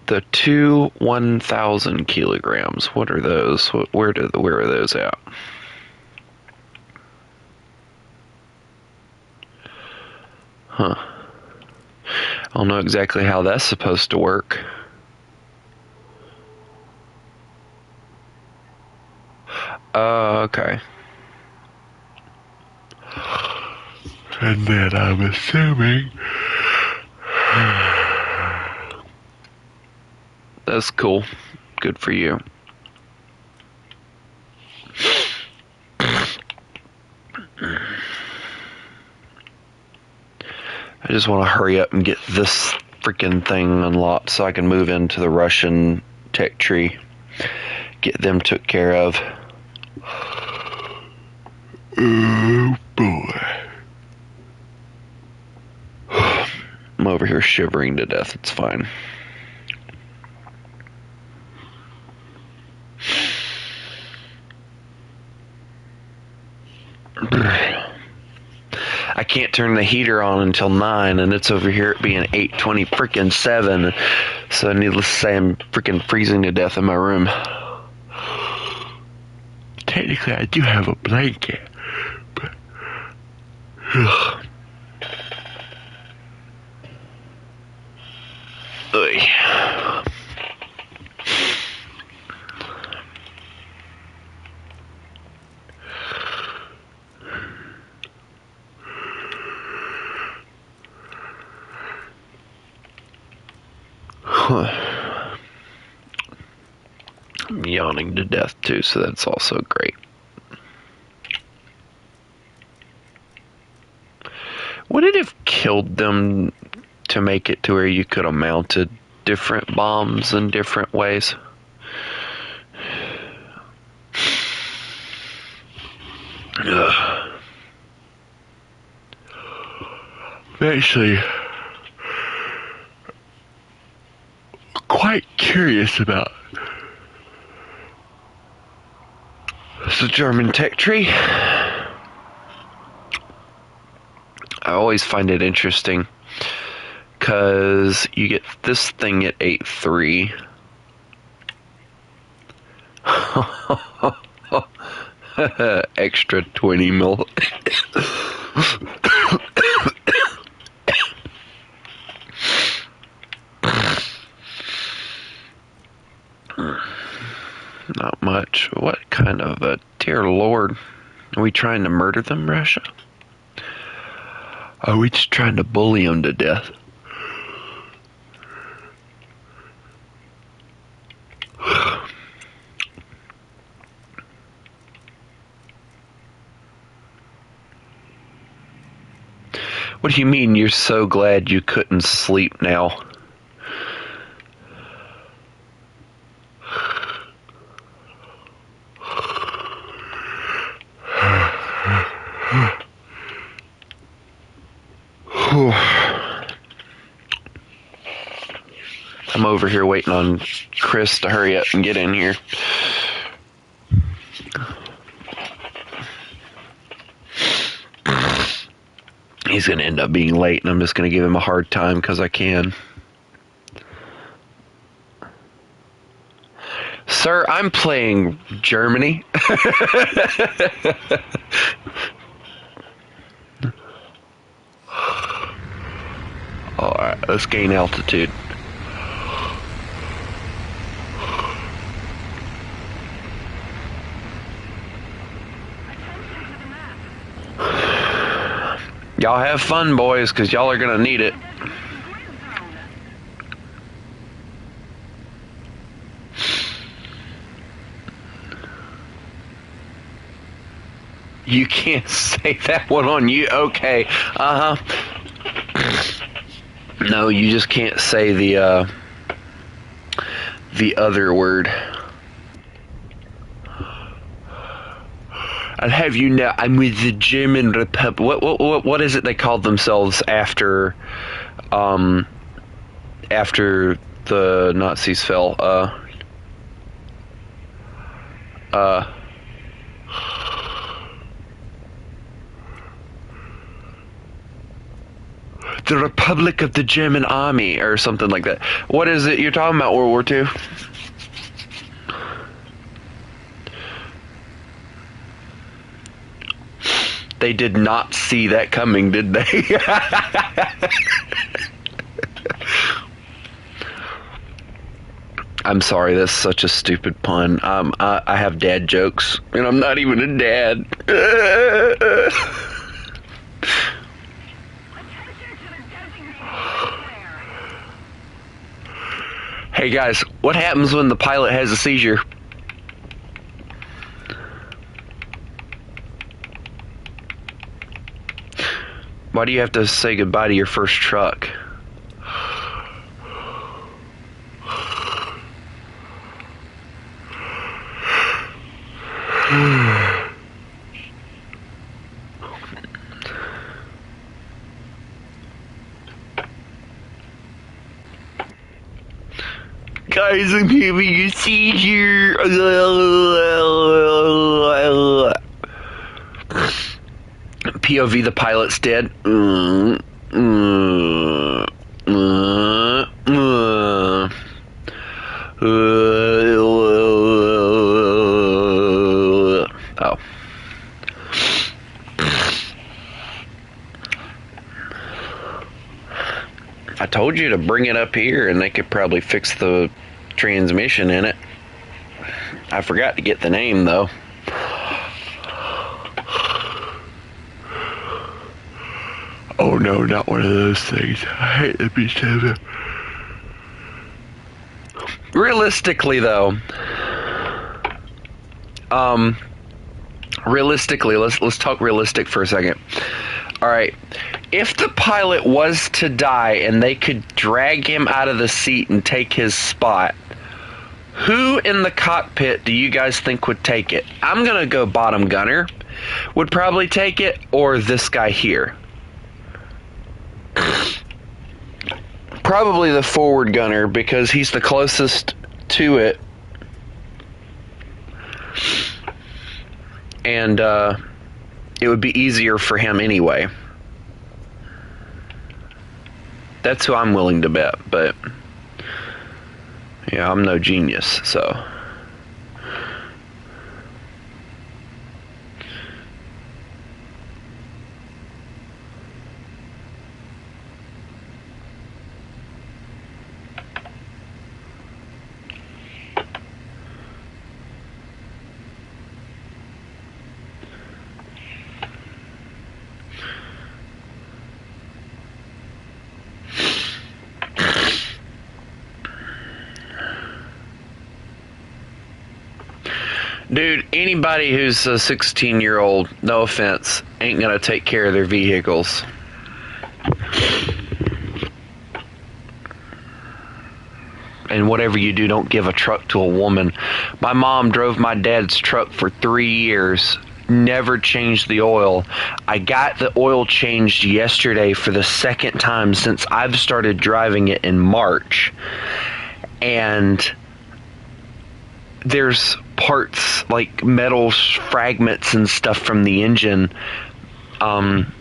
The two 1,000 kilograms. What are those? Where are those at? Huh. I don't know exactly how that's supposed to work. Okay. And then I'm assuming that's cool. Good for you. I just want to hurry up and get this freaking thing unlocked so I can move into the Russian tech tree. Get them took care of. Oh boy. I'm over here shivering to death. It's fine. I can't turn the heater on until 9, and it's over here at being 8:20 freaking 7. So needless to say, I'm freaking freezing to death in my room. Technically, I do have a blanket, but ugh. I'm yawning to death too, so that's also great. Would it have killed them to make it to where you could have mounted different bombs in different ways? Ugh. I'm actually quite curious about the German tech tree. I always find it interesting because you get this thing at 8.3. Extra 20 mil. Not much. What kind of a dear Lord? Are we trying to murder them, Russia? Are we just trying to bully them to death? What do you mean you're so glad you couldn't sleep now? I'm over here waiting on Chris to hurry up and get in here. He's going to end up being late, and I'm just going to give him a hard time because I can. Sir, I'm playing Germany. Alright, let's gain altitude. Y'all have fun, boys, because y'all are going to need it. You can't say that one on you. Okay. No, you just can't say the other word. I'll have you know, I'm with the German Republic. What is it they called themselves after the Nazis fell? The Republic of the German Army, or something like that. What is it? You're talking about World War II? They did not see that coming, did they? I'm sorry, that's such a stupid pun. I have dad jokes, and I'm not even a dad. Hey guys, what happens when the pilot has a seizure? Why do you have to say goodbye to your first truck? Guys, I'm having a seizure. POV, the pilot's dead. Oh. I told you to bring it up here and they could probably fix the transmission in it. I forgot to get the name though. Oh no, not one of those things. I hate the B7. Realistically though, let's talk realistic for a second. Alright, if the pilot was to die and they could drag him out of the seat and take his spot, who in the cockpit do you guys think would take it? I'm gonna go bottom gunner would probably take it, or this guy here. Probably the forward gunner because he's the closest to it. And it would be easier for him anyway. That's who I'm willing to bet, but yeah, I'm no genius, so. Dude, anybody who's a 16-year-old, no offense, ain't gonna take care of their vehicles. And whatever you do, don't give a truck to a woman. My mom drove my dad's truck for 3 years, never changed the oil. I got the oil changed yesterday for the second time since I've started driving it in March. And there's parts like metal fragments and stuff from the engine. I'm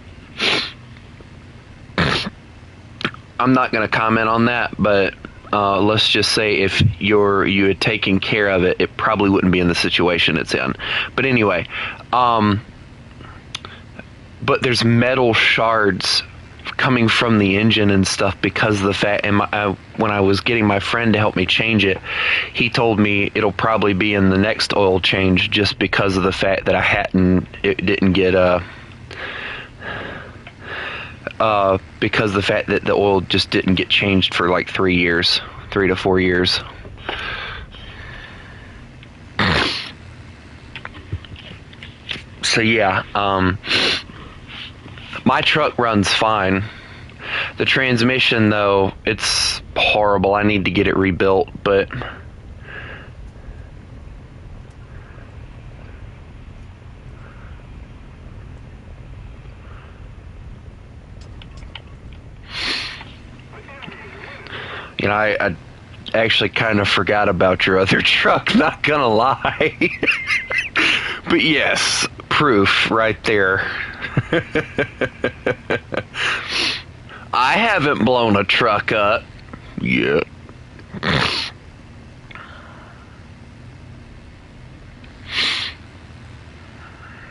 not going to comment on that, but let's just say if you had taken care of it, it probably wouldn't be in the situation it's in. But anyway, but there's metal shards coming from the engine and stuff because of the fact, and when I was getting my friend to help me change it, he told me it'll probably be in the next oil change just because of the fact that it didn't get because of the fact that the oil just didn't get changed for like 3 to 4 years. So yeah, my truck runs fine. The transmission, though, it's horrible. I need to get it rebuilt, but I actually kind of forgot about your other truck, not gonna lie. But yes, proof right there. I haven't blown a truck up yet.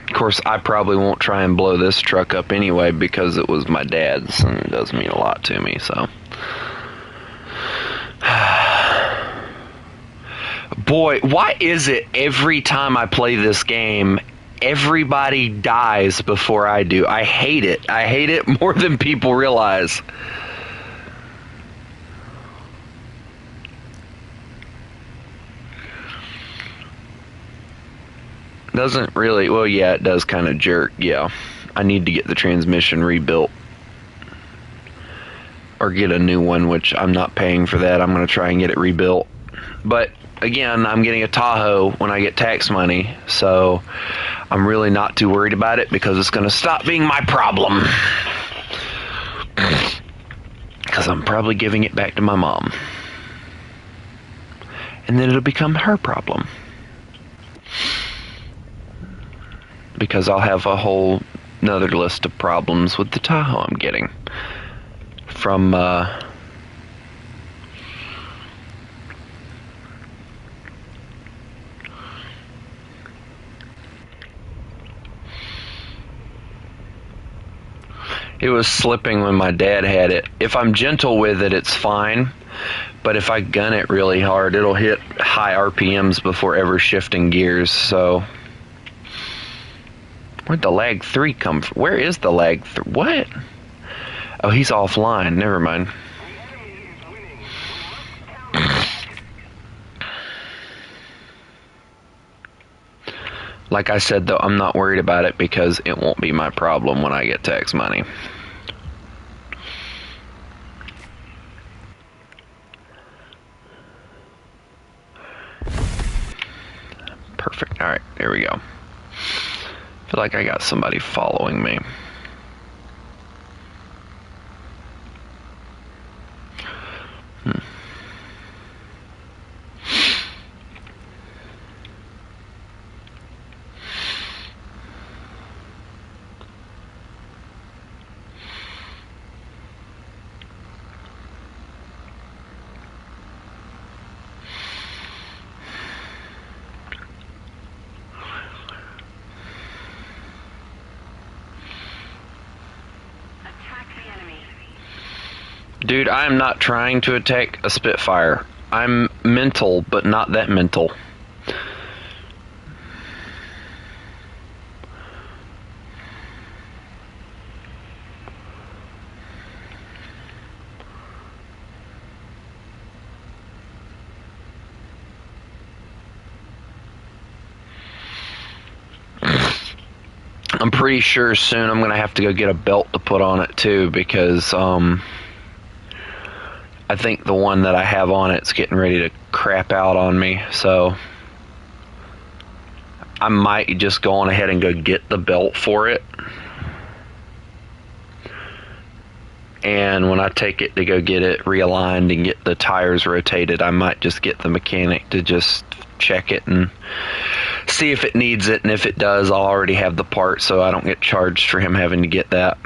Of course, I probably won't try and blow this truck up anyway because it was my dad's and it does mean a lot to me, so. Boy, why is it every time I play this game, everybody dies before I do? I hate it. I hate it more than people realize. Doesn't really, well, yeah, it does kind of jerk, yeah. I need to get the transmission rebuilt. Or get a new one, which I'm not paying for that. I'm going to try and get it rebuilt. But, again, I'm getting a Tahoe when I get tax money, so I'm really not too worried about it because it's going to stop being my problem. Because I'm probably giving it back to my mom. And then it'll become her problem. Because I'll have a whole another list of problems with the Tahoe I'm getting from it was slipping when my dad had it. If I'm gentle with it, it's fine, but if I gun it really hard, it'll hit high RPMs before ever shifting gears. So where'd the lag 3 come from? Where is the lag 3? What? Oh, he's offline. Never mind. Like I said, though, I'm not worried about it because it won't be my problem when I get tax money. Perfect. All right, there we go. I feel like I got somebody following me. Dude, I am not trying to attack a Spitfire. I'm mental, but not that mental. I'm pretty sure soon I'm going to have to go get a belt to put on it too because I think the one that I have on it's getting ready to crap out on me, so I might just go on ahead and go get the belt for it. And when I take it to go get it realigned and get the tires rotated, I might just get the mechanic to just check it and see if it needs it, and if it does, I'll already have the part so I don't get charged for him having to get that.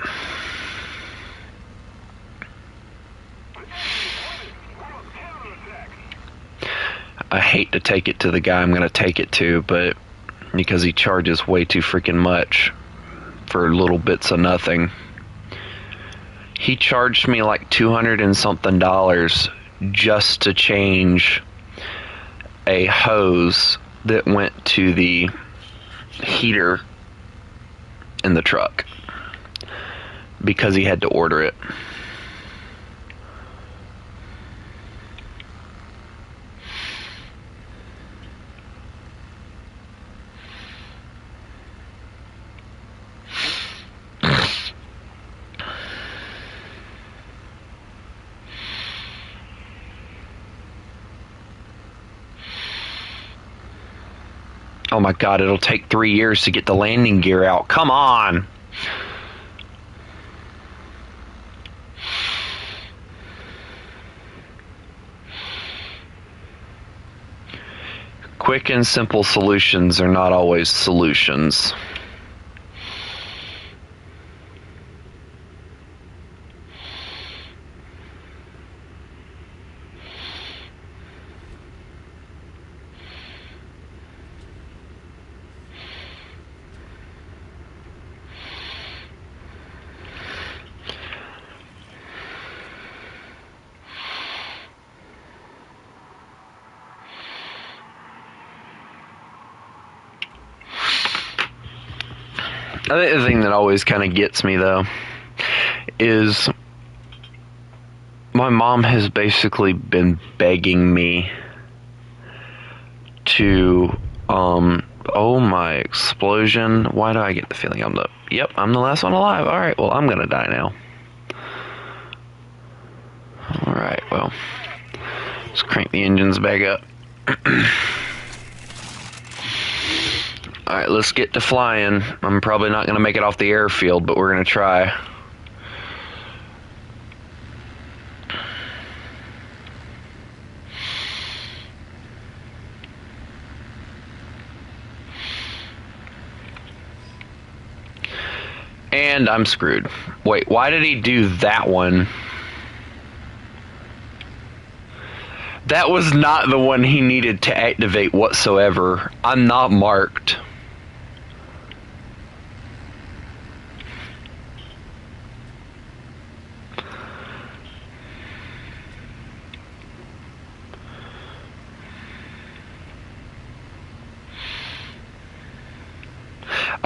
I hate to take it to the guy I'm going to take it to, but because he charges way too freaking much for little bits of nothing. He charged me like $200 and something just to change a hose that went to the heater in the truck because he had to order it. Oh my god, it'll take 3 years to get the landing gear out. Come on! Quick and simple solutions are not always solutions. I think the thing that always kind of gets me, though, is my mom has basically been begging me to, oh my explosion, why do I get the feeling I'm the last one alive. Alright, well, I'm gonna die now. Alright, well, let's crank the engines back up. Alright, let's get to flying. I'm probably not going to make it off the airfield, but we're going to try. And I'm screwed. Wait, why did he do that one? That was not the one he needed to activate whatsoever. I'm not marked.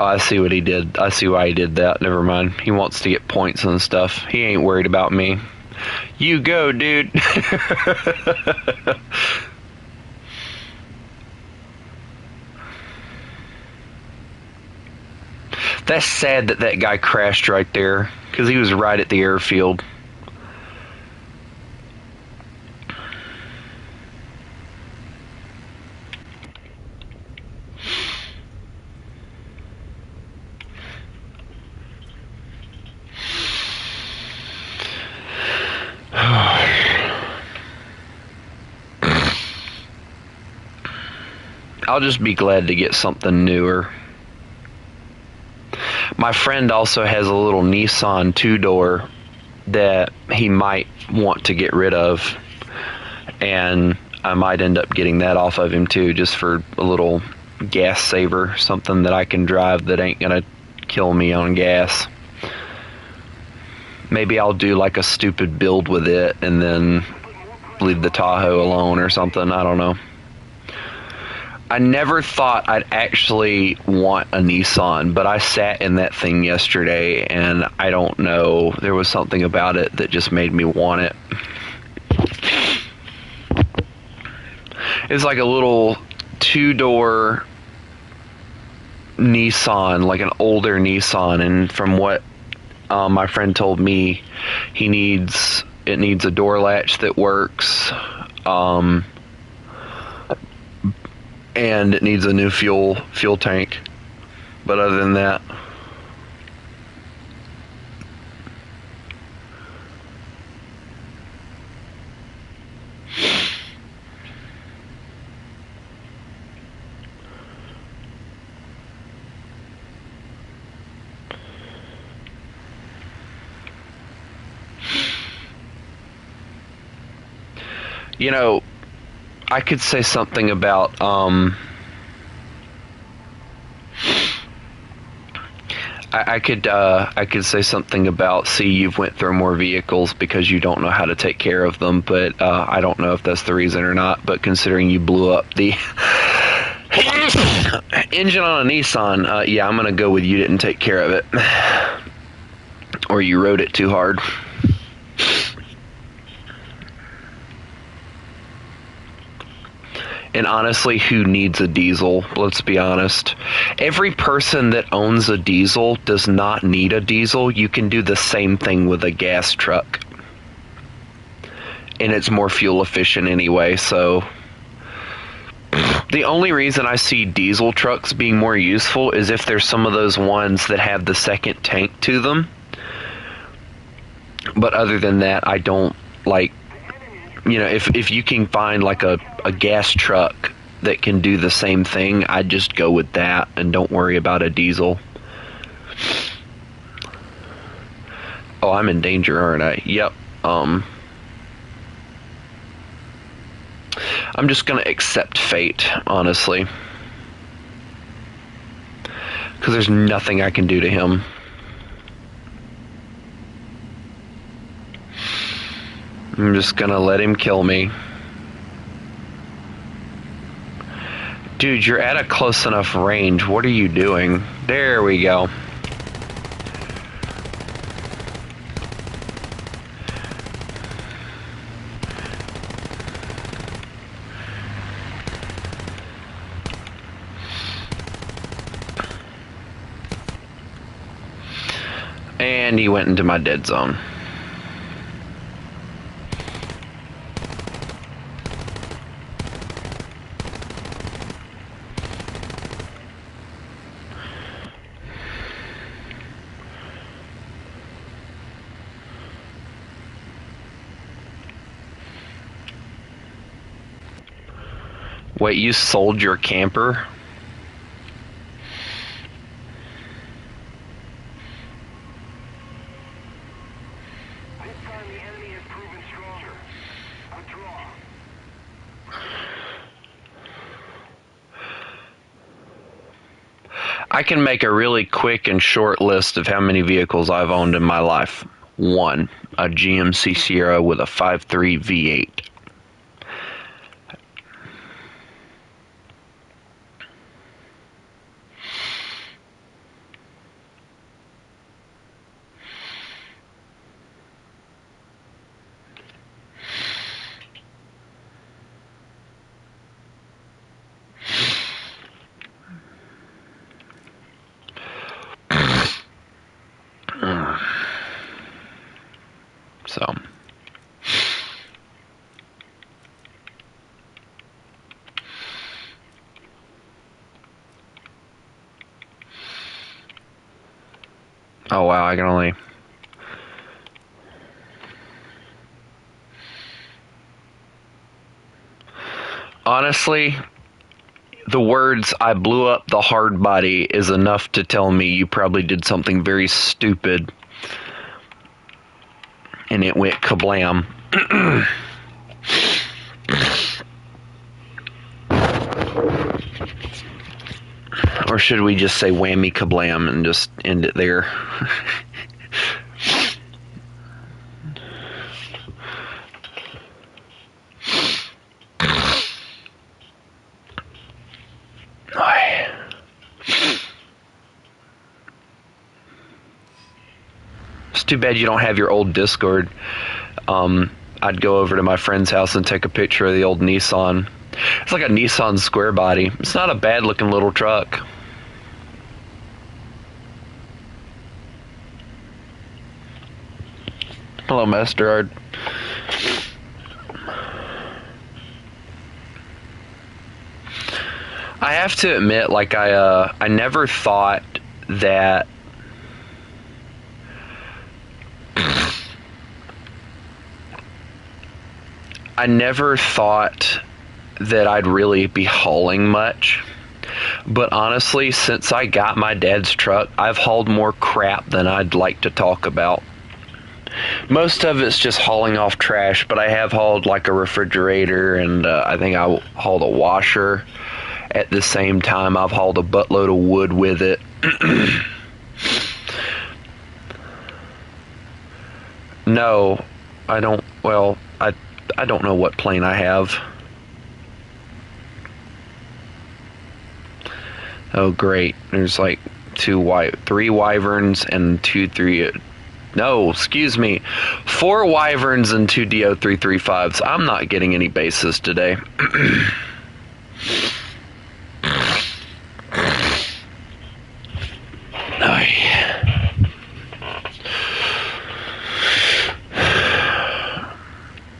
Oh, I see what he did. I see why he did that. Never mind. He wants to get points and stuff. He ain't worried about me. You go, dude. That's sad that that guy crashed right there, because he was right at the airfield. I'll just be glad to get something newer. My friend also has a little Nissan two-door that he might want to get rid of, and I might end up getting that off of him too, just for a little gas saver, something that I can drive that ain't gonna kill me on gas. Maybe I'll do like a stupid build with it and then leave the Tahoe alone or something. I don't know. I never thought I'd actually want a Nissan, but I sat in that thing yesterday, and I don't know, there was something about it that just made me want it. It's like a little two-door Nissan, like an older Nissan, and from what my friend told me, it needs a door latch that works, and it needs a new fuel tank. But other than that, you know, I could say something about I could say something about, see, you've went through more vehicles because you don't know how to take care of them, but I don't know if that's the reason or not. But considering you blew up the engine on a Nissan, yeah, I'm gonna go with you didn't take care of it, or you rode it too hard. And honestly, who needs a diesel? Let's be honest. Every person that owns a diesel does not need a diesel. You can do the same thing with a gas truck. And it's more fuel efficient anyway, so the only reason I see diesel trucks being more useful is if there's some of those ones that have the second tank to them. But other than that, I don't like, you know, if you can find like a gas truck that can do the same thing, I'd just go with that and don't worry about a diesel. Oh, I'm in danger, aren't I? Yep. I'm just gonna accept fate, honestly. Because there's nothing I can do to him. I'm just gonna let him kill me. Dude, you're at a close enough range. What are you doing? There we go. And he went into my dead zone. Wait, you sold your camper? This time the enemy has proven stronger. Withdraw. I can make a really quick and short list of how many vehicles I've owned in my life. 1, a GMC Sierra with a 5.3 V8. So, oh wow, I can only. Honestly, the words "I blew up the hard body" is enough to tell me you probably did something very stupid. And it went kablam. Or should we just say whammy kablam and just end it there? It's too bad you don't have your old Discord. I'd go over to my friend's house and take a picture of the old Nissan. It's like a Nissan square body. It's not a bad looking little truck. Hello, Masterard. I have to admit, like I never thought that I'd really be hauling much. But honestly, since I got my dad's truck, I've hauled more crap than I'd like to talk about. Most of it's just hauling off trash, but I have hauled like a refrigerator, and I think I hauled a washer. At the same time, I've hauled a buttload of wood with it. No, I don't. Well, I don't know what plane I have. Oh, great. There's like 3 wyverns and 3. No, excuse me. 4 wyverns and 2 DO335s. I'm not getting any bases today.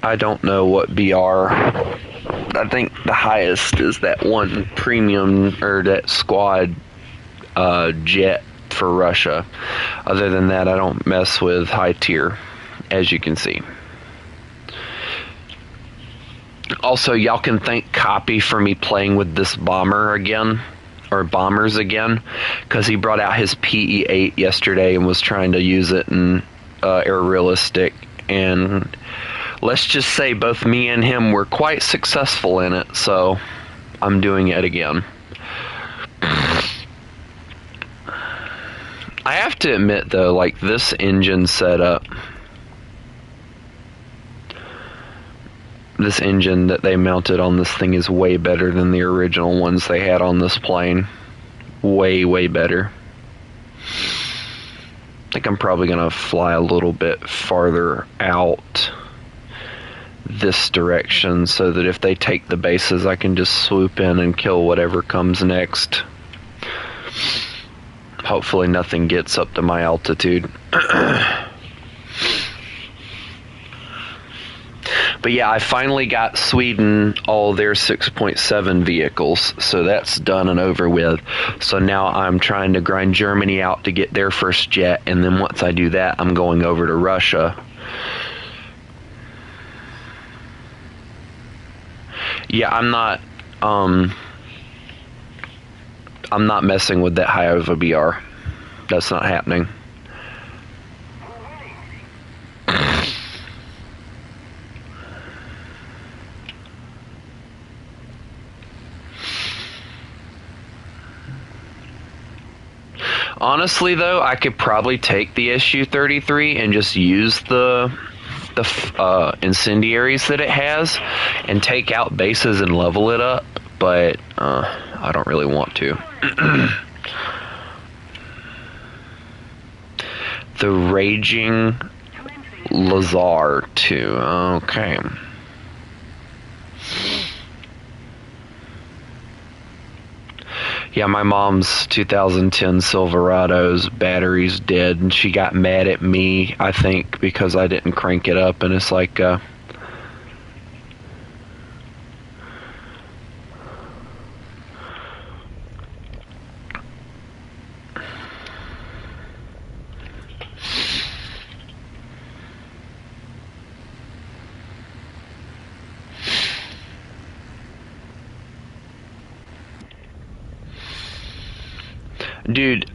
I don't know what BR. I think the highest is that one premium or that squad jet for Russia. Other than that, I don't mess with high tier, as you can see. Also, y'all can thank Copy for me playing with this bomber again, or bombers again, because he brought out his PE-8 yesterday and was trying to use it in Air Realistic, and let's just say both me and him were quite successful in it, so I'm doing it again. I have to admit though, like this engine setup, this engine that they mounted on this thing is way better than the original ones they had on this plane. Way, way better. I think I'm probably going to fly a little bit farther out this direction so that if they take the bases, I can just swoop in and kill whatever comes next. Hopefully nothing gets up to my altitude. But yeah, I finally got Sweden all their 6.7 vehicles, so that's done and over with. So now I'm trying to grind Germany out to get their first jet, and then once I do that, I'm going over to Russia. Yeah, I'm not messing with that high of a BR. That's not happening. Honestly, though, I could probably take the Su-33 and just use the incendiaries that it has and take out bases and level it up, but I don't really want to. The Raging Lazar 2. Okay. Yeah, my mom's 2010 Silverado's battery's dead, and she got mad at me, I think, because I didn't crank it up, and it's like, dude,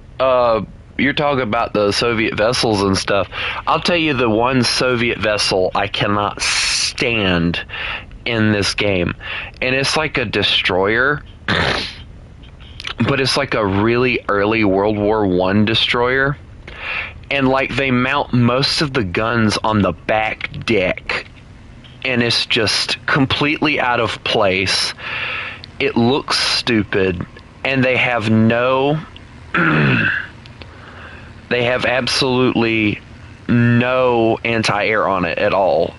you're talking about the Soviet vessels and stuff. I'll tell you the one Soviet vessel I cannot stand in this game. And it's like a destroyer, but it's like a really early World War I destroyer. And like they mount most of the guns on the back deck. And it's just completely out of place. It looks stupid. And they have no... they have absolutely no anti-air on it at all.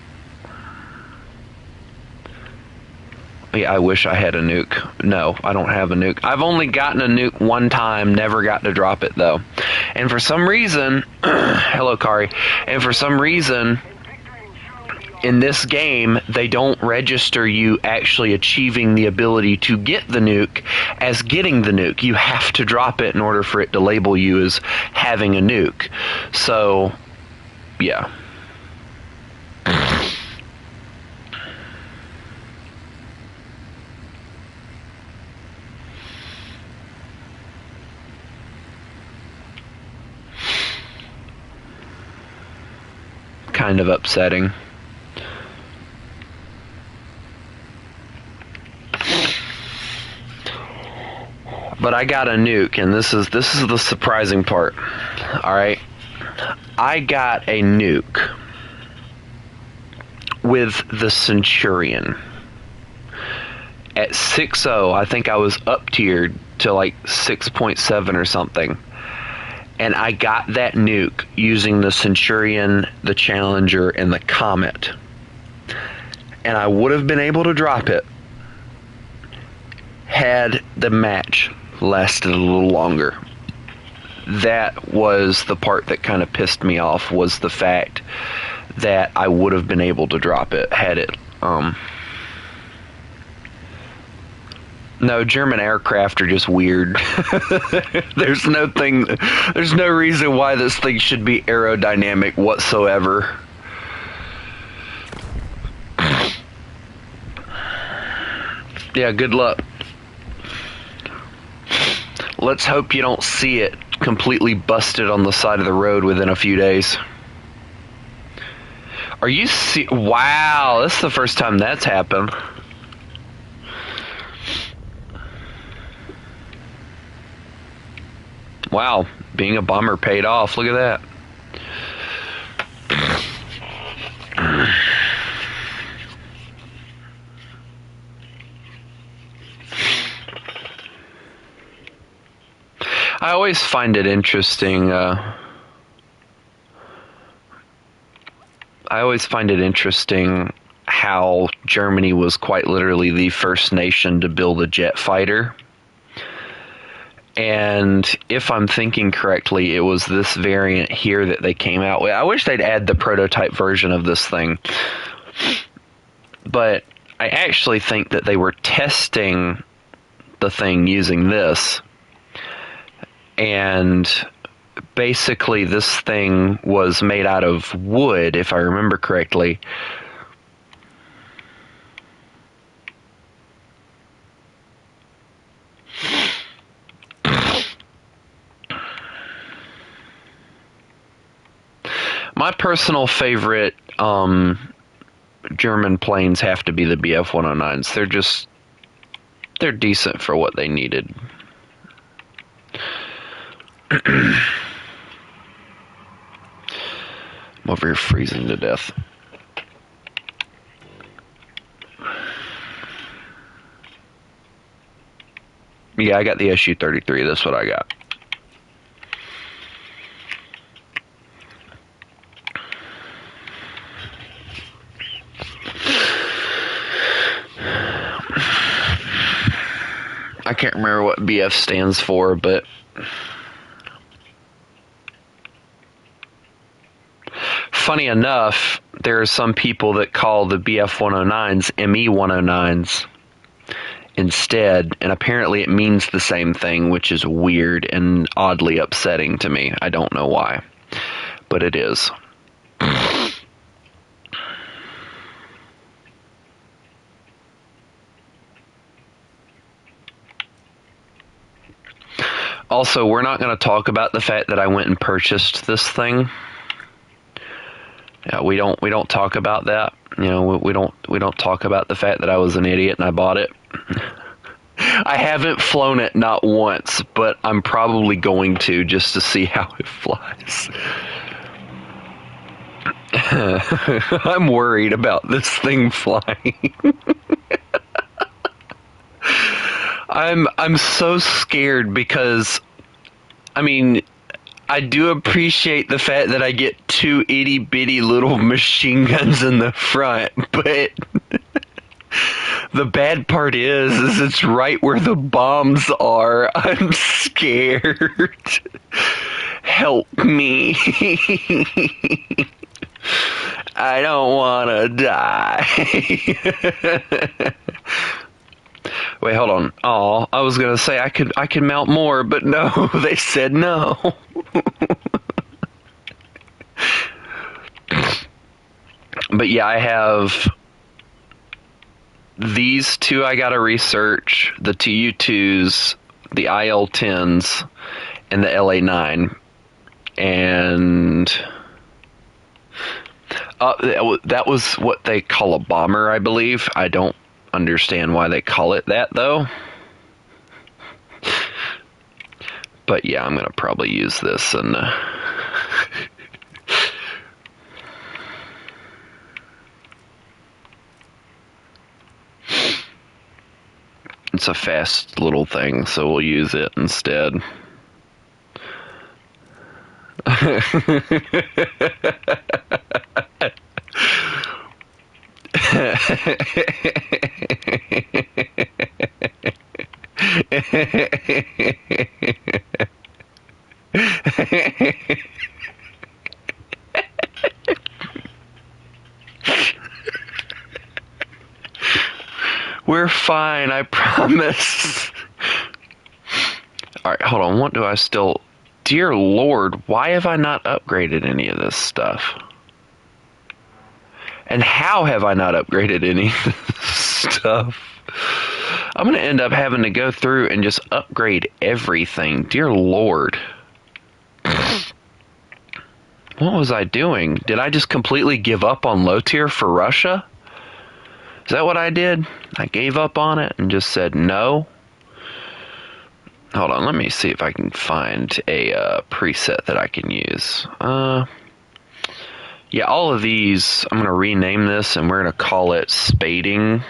Yeah, I wish I had a nuke. No, I don't have a nuke. I've only gotten a nuke one time, never got to drop it though. And for some reason, hello Kari, and for some reason, in this game, they don't register you actually achieving the ability to get the nuke as getting the nuke. You have to drop it in order for it to label you as having a nuke. So, yeah. Kind of upsetting. But I got a nuke, and this is the surprising part. Alright? I got a nuke with the Centurion. At 6.0, I think I was up tiered to like 6.7 or something. And I got that nuke using the Centurion, the Challenger, and the Comet. And I would have been able to drop it had the match lasted a little longer. That was the part that kind of pissed me off, was the fact that I would have been able to drop it had it. No, German aircraft are just weird. There's no reason why this thing should be aerodynamic whatsoever. Yeah, good luck. Let's hope you don't see it completely busted on the side of the road within a few days. Are you Wow, this is the first time that's happened. Wow, being a bummer paid off. Look at that. I always find it interesting. How Germany was quite literally the first nation to build a jet fighter. And if I'm thinking correctly, it was this variant here that they came out with. I wish they'd add the prototype version of this thing. But I actually think that they were testing the thing using this. And basically this thing was made out of wood, if I remember correctly. My personal favorite German planes have to be the Bf-109s. They're decent for what they needed. I'm over here freezing to death. Yeah, I got the Su-33. That's what I got. I can't remember what BF stands for, but funny enough, there are some people that call the BF-109s ME-109s instead, and apparently it means the same thing, which is weird and oddly upsetting to me. I don't know why, but it is. Also, we're not going to talk about the fact that I went and purchased this thing. Yeah, we don't talk about that. You know, we don't talk about the fact that I was an idiot and I bought it. I haven't flown it not once, but I'm probably going to just to see how it flies. I'm worried about this thing flying. I'm so scared because, I mean, I do appreciate the fact that I get two itty bitty little machine guns in the front, but the bad part is it's right where the bombs are. I'm scared. Help me. I don't want to die. Wait, hold on. Oh, I was gonna say I could mount more, but no, they said no. But yeah, I have these two I gotta research, the TU2s, the IL-10s, and the LA-9. And that was what they call a bomber, I believe. I don't understand why they call it that, though. But yeah, I'm gonna probably use this and it's a fast little thing, so we'll use it instead. We're fine, I promise. Alright, hold on. What do I still... Dear Lord, why have I not upgraded any of this stuff? And how have I not upgraded any of this stuff? I'm going to end up having to go through and just upgrade everything. Dear Lord. What was I doing? Did I just completely give up on low tier for Russia? Is that what I did? I gave up on it and just said no? Hold on, let me see if I can find a preset that I can use. Yeah, all of these, I'm going to rename this and we're going to call it spading.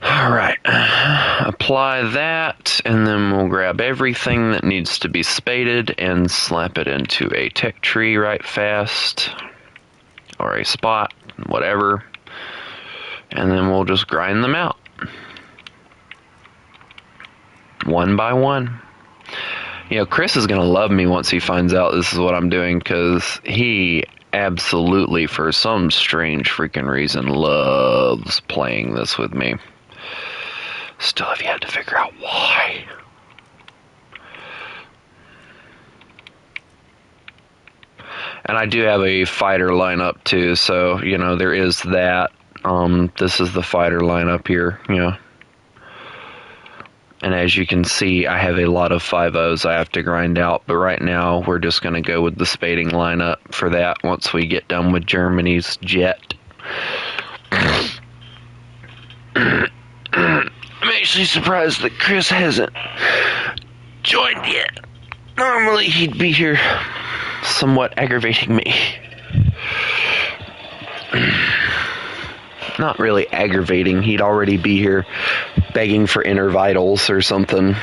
Alright, apply that, and then we'll grab everything that needs to be spaded and slap it into a tech tree right fast, or a spot, whatever, and then we'll just grind them out, one by one. You know, Chris is going to love me once he finds out this is what I'm doing, because he absolutely, for some strange freaking reason, loves playing this with me. Still have yet to figure out why. And I do have a fighter lineup too, so, you know, there is that. This is the fighter lineup here, you know. And as you can see, I have a lot of 5.0s I have to grind out, but right now we're just going to go with the spading lineup for that once we get done with Germany's jet. I'm actually surprised that Chris hasn't joined yet. Normally he'd be here somewhat aggravating me. Not really aggravating, he'd already be here begging for inner vitals or something.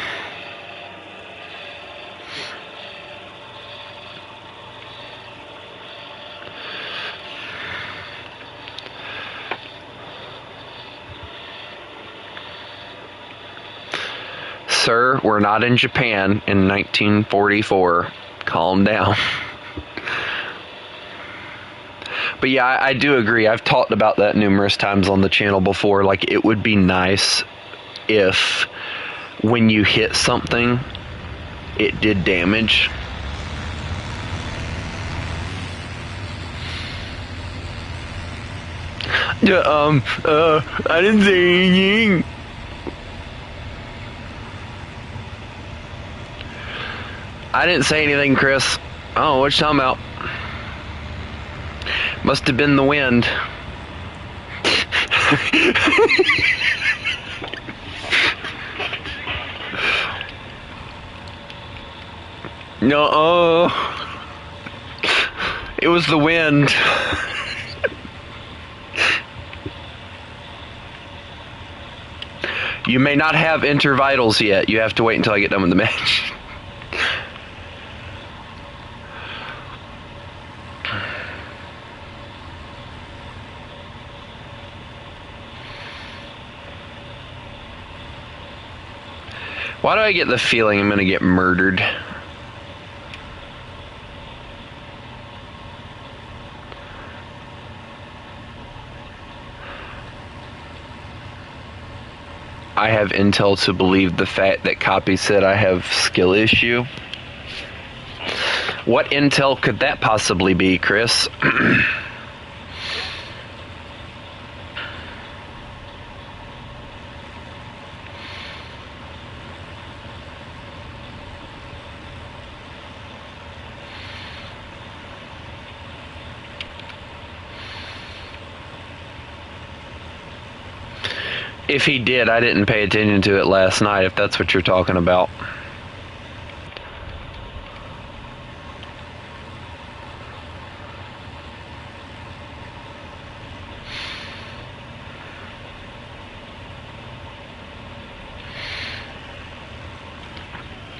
Sir, we're not in Japan in 1944. Calm down. But yeah, I do agree. I've talked about that numerous times on the channel before. Like, it would be nice if when you hit something, it did damage. I didn't say anything. I didn't say anything, Chris. Oh, what you talking about? Must have been the wind. No, it was the wind. You may not have intervitals yet. You have to wait until I get done with the match. Why do I get the feeling I'm gonna get murdered? I have intel to believe the fact that Copy said I have skill issue. What intel could that possibly be, Chris? If he did, I didn't pay attention to it last night, if that's what you're talking about.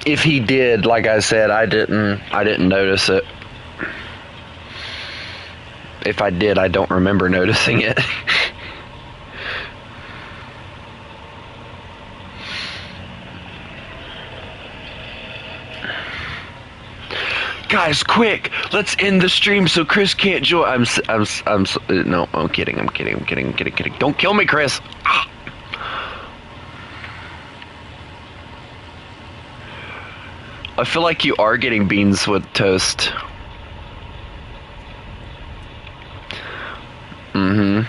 If he did, like I said, I didn't notice it. If I did, I don't remember noticing it. Guys, quick! Let's end the stream so Chris can't join. No, I'm kidding. Don't kill me, Chris. I feel like you are getting beans with toast. Mm-hmm.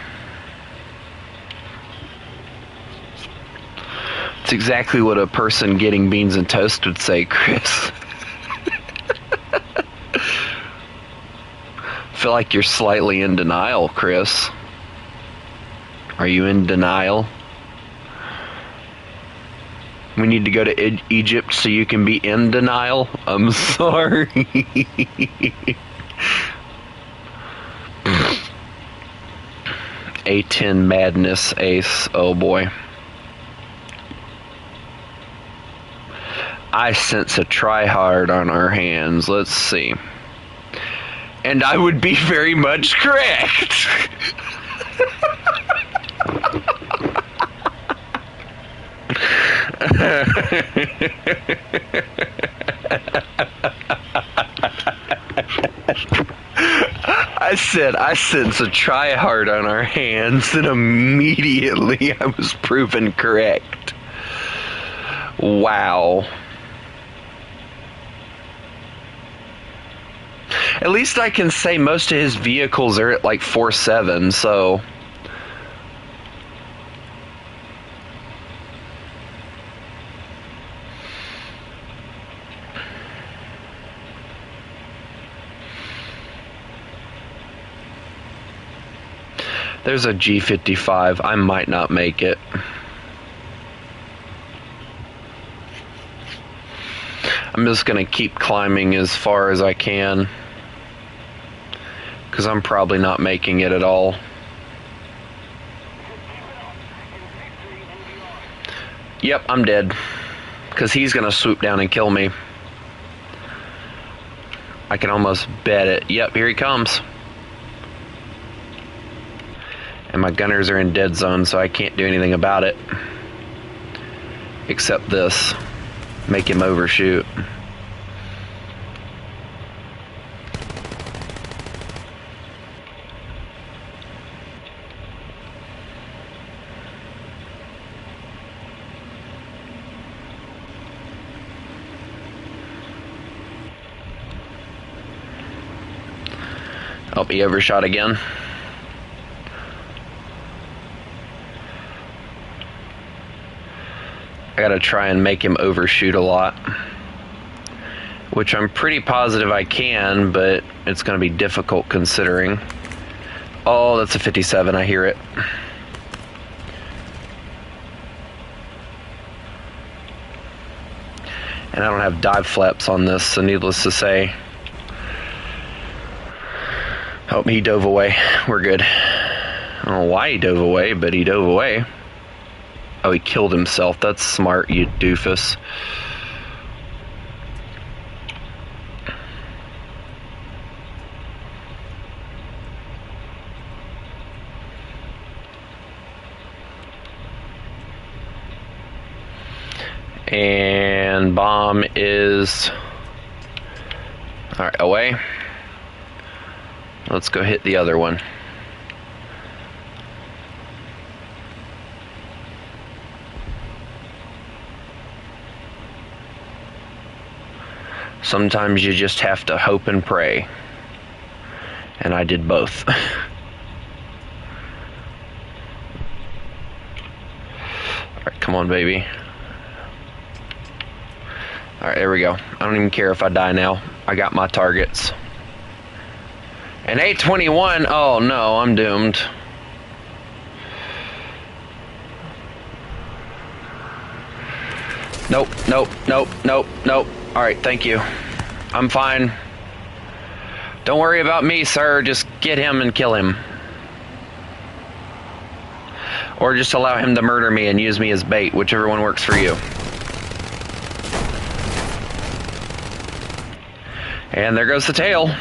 It's exactly what a person getting beans and toast would say, Chris. I feel like you're slightly in denial, Chris. Are you in denial? We need to go to Egypt so you can be in denial? I'm sorry. A10 madness, Ace. Oh boy. I sense a try-hard on our hands. Let's see. And I would be very much correct. I sense a try-hard on our hands, and immediately I was proven correct. Wow. At least I can say most of his vehicles are at like 4.7, so... There's a G55. I might not make it. I'm just going to keep climbing as far as I can, because I'm probably not making it at all. Yep, I'm dead, because he's going to swoop down and kill me. I can almost bet it. Yep, here he comes. And my gunners are in dead zone, so I can't do anything about it. Except this. Make him overshoot. Oh, he overshot again. I gotta try and make him overshoot a lot, which I'm pretty positive I can, but it's gonna be difficult considering. Oh, that's a 57, I hear it. And I don't have dive flaps on this, so needless to say. Oh, he dove away. We're good. I don't know why he dove away, but he dove away. Oh, he killed himself. That's smart, you doofus. And bomb is... Alright, away. Let's go hit the other one. Sometimes you just have to hope and pray. And I did both. Alright, come on, baby. Alright, there we go. I don't even care if I die now. I got my targets. And 821, oh no, I'm doomed. Nope, nope, nope, nope, nope. Alright, thank you. I'm fine. Don't worry about me, sir. Just get him and kill him. Or just allow him to murder me and use me as bait, whichever one works for you. And there goes the tail.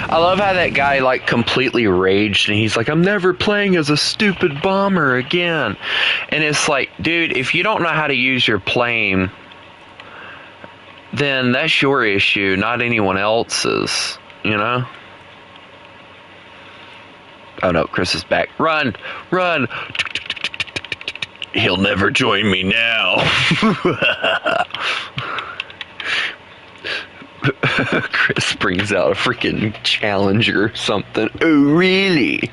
I love how that guy like completely raged and he's like, I'm never playing as a stupid bomber again. And it's like, dude, if you don't know how to use your plane, then that's your issue, not anyone else's, you know? Oh no, Chris is back. Run! Run! He'll never join me now. Chris brings out a freaking Challenger or something. Oh, really?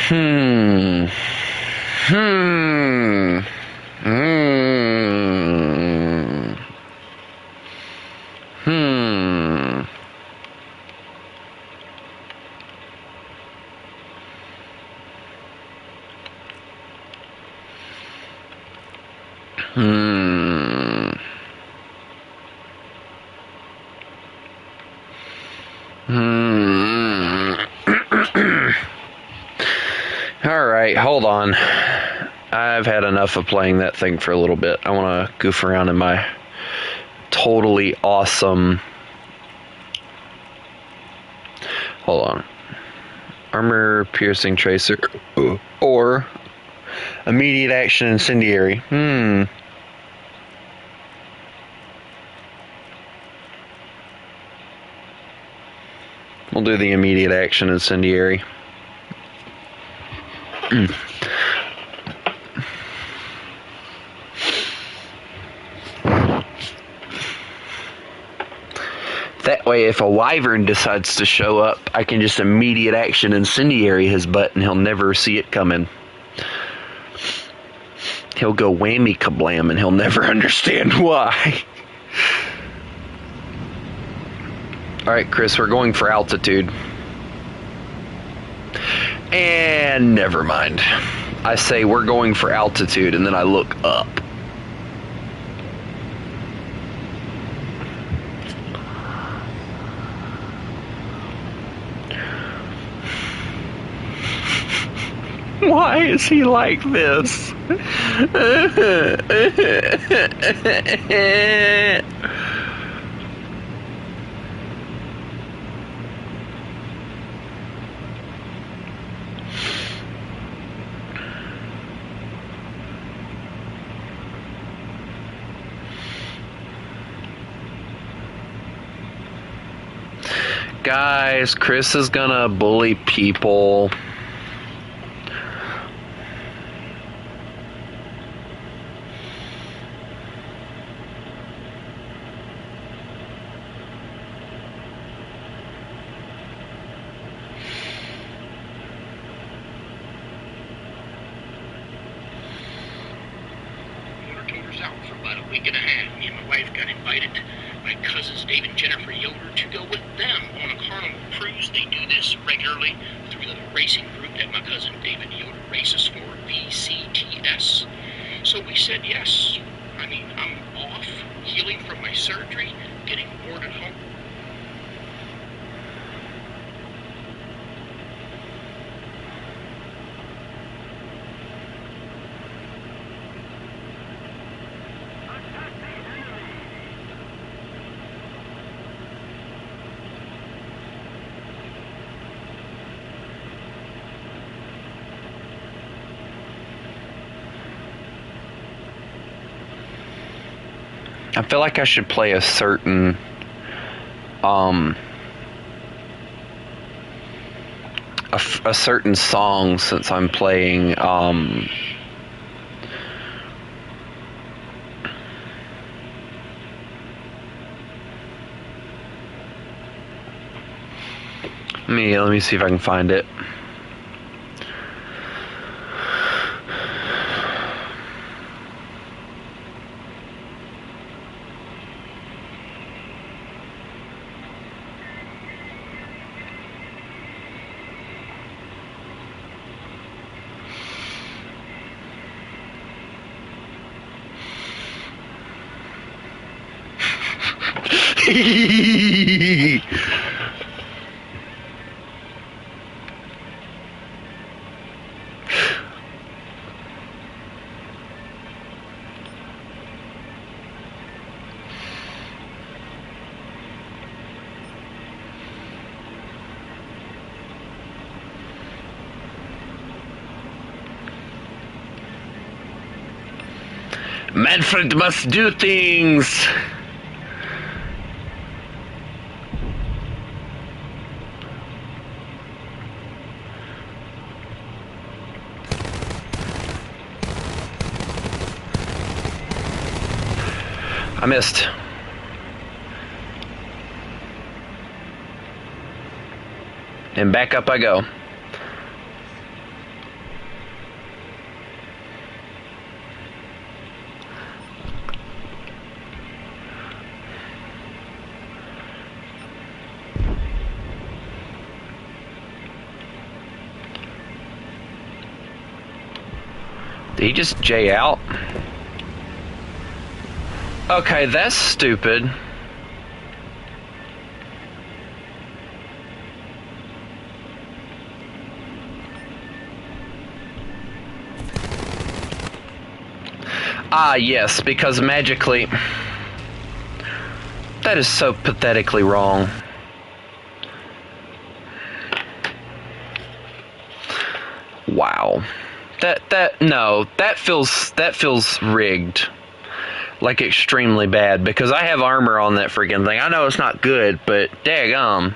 Hmm. Hmm. Hmm. Hmm. Hmm. Hmm. All right, hold on. I've had enough of playing that thing for a little bit. I want to goof around in my totally awesome. Hold on. Armor piercing tracer or immediate action incendiary. We'll do the immediate action incendiary. That way, if a wyvern decides to show up, I can just immediate action incendiary his butt and he'll never see it coming. He'll go whammy kablam and he'll never understand why. Alright, Chris, we're going for altitude. And never mind. I say we're going for altitude and then I look up. Why is he like this? Guys, Chris is gonna bully people. Out for about a week and a half. Me and my wife got invited by cousins Dave and Jennifer Yoder to go with them on a carnival cruise. They do this regularly through the racing group that my cousin David Yoder races for, VCTS. So we said yes. I mean, I'm off, healing from my surgery, getting bored at home. I feel like I should play a certain a certain song since I'm playing let me see if I can find it. Manfred must do things. I missed. And back up I go. Did he just J out? Okay, that's stupid. Ah, yes, because magically... That is so pathetically wrong. Wow. That feels rigged. Like extremely bad, because I have armor on that freaking thing. I know it's not good, but daggum.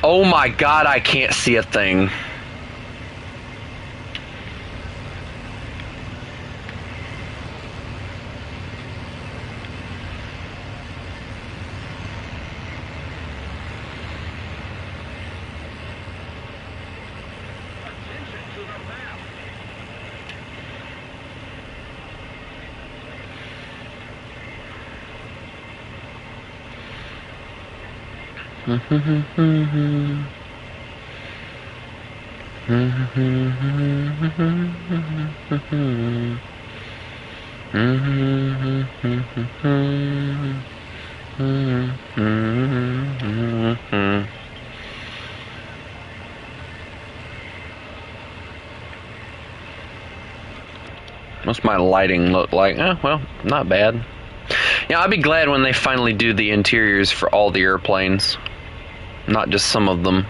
Oh my god, I can't see a thing. What's my lighting look like? Well, not bad. Yeah, I'll be glad when they finally do the interiors for all the airplanes, not just some of them.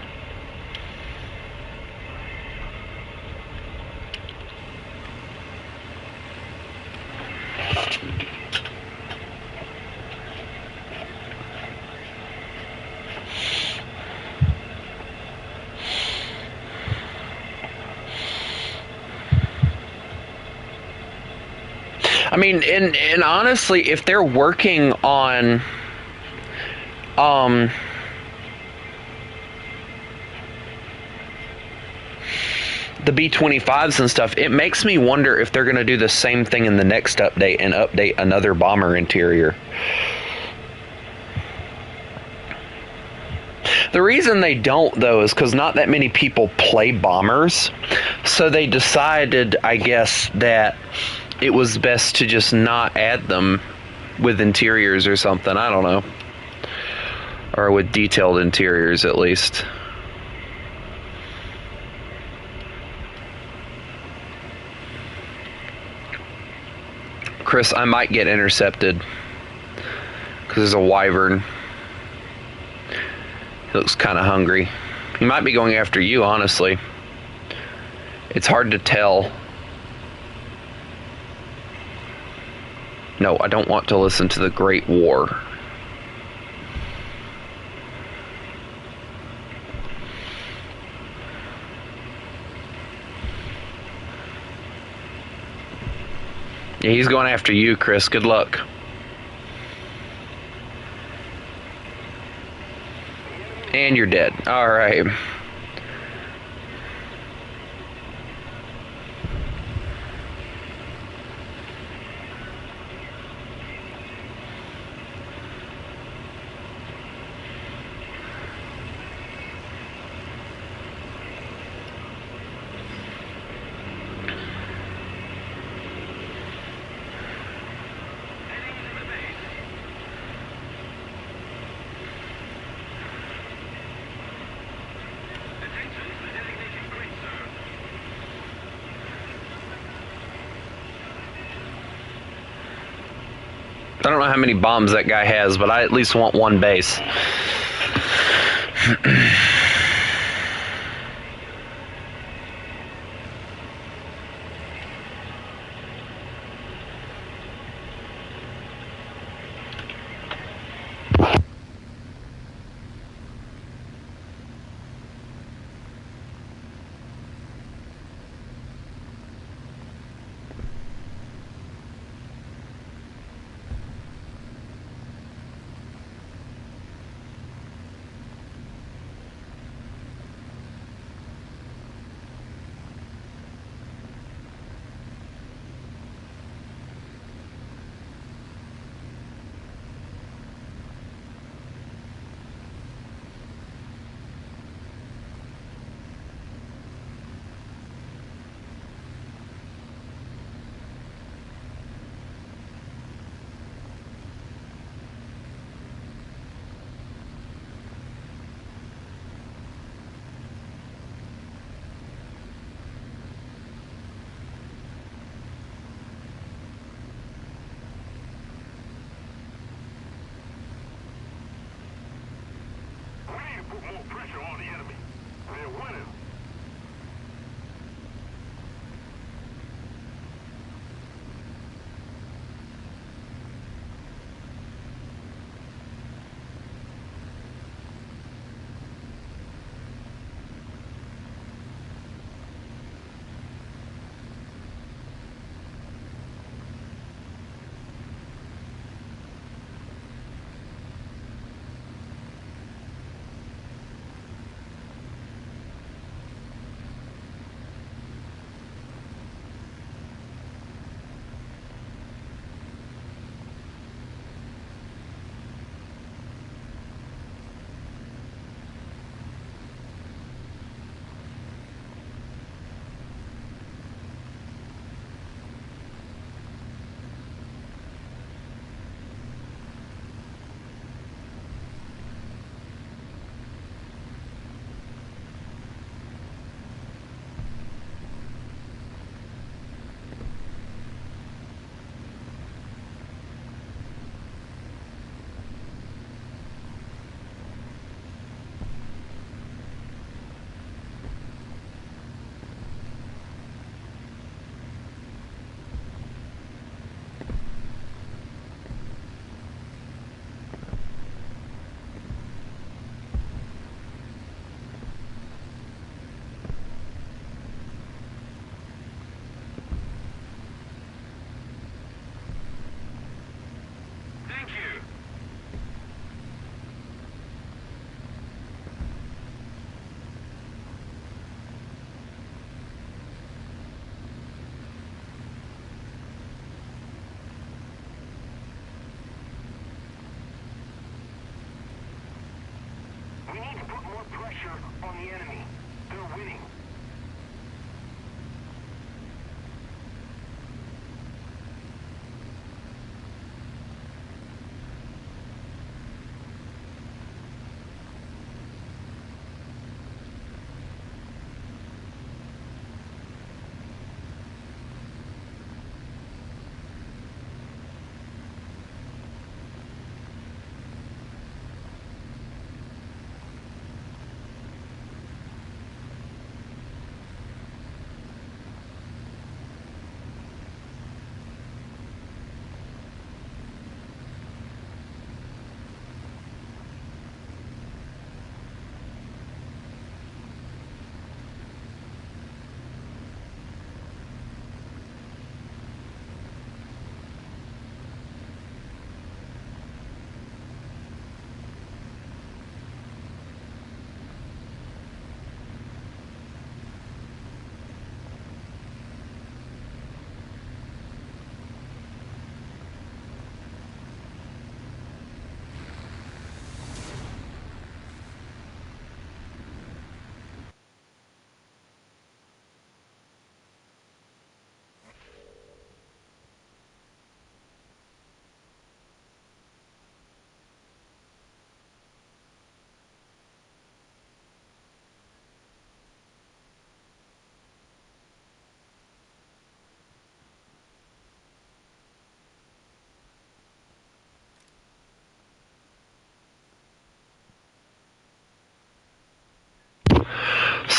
I mean, and honestly, if they're working on the B-25s and stuff, it makes me wonder if they're going to do the same thing in the next update and update another bomber interior. The reason they don't, though, is because not that many people play bombers, so they decided, I guess, that it was best to just not add them with interiors or something. I don't know. Or with detailed interiors, at least. Chris, I might get intercepted. Because there's a wyvern. He looks kind of hungry. He might be going after you, honestly. It's hard to tell. No, I don't want to listen to the Great War. Yeah, he's going after you, Chris. Good luck. And you're dead. All right. I don't know how many bombs that guy has, but I at least want one base. Put more pressure on the enemy. They're winning. We need to put more pressure on the enemy. They're winning.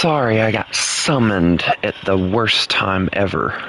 sorry I got summoned at the worst time ever.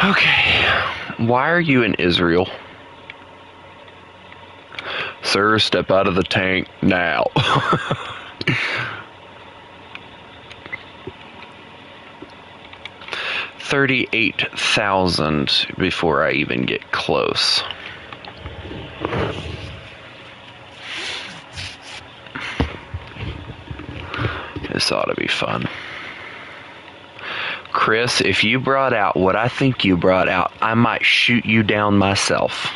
Okay, why are you in Israel? Sir, step out of the tank now. 38,000 before I even get close. This ought to be fun. Chris, if you brought out what I think you brought out, I might shoot you down myself.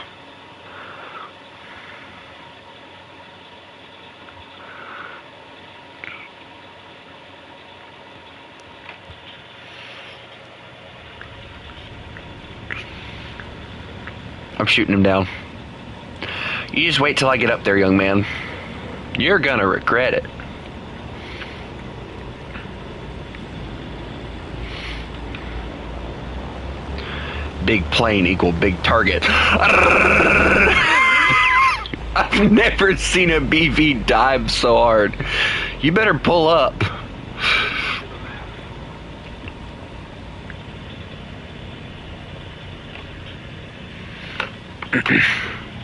I'm shooting him down. You just wait till I get up there, young man. You're gonna regret it. Big plane equal big target. I've never seen a BV dive so hard. You better pull up.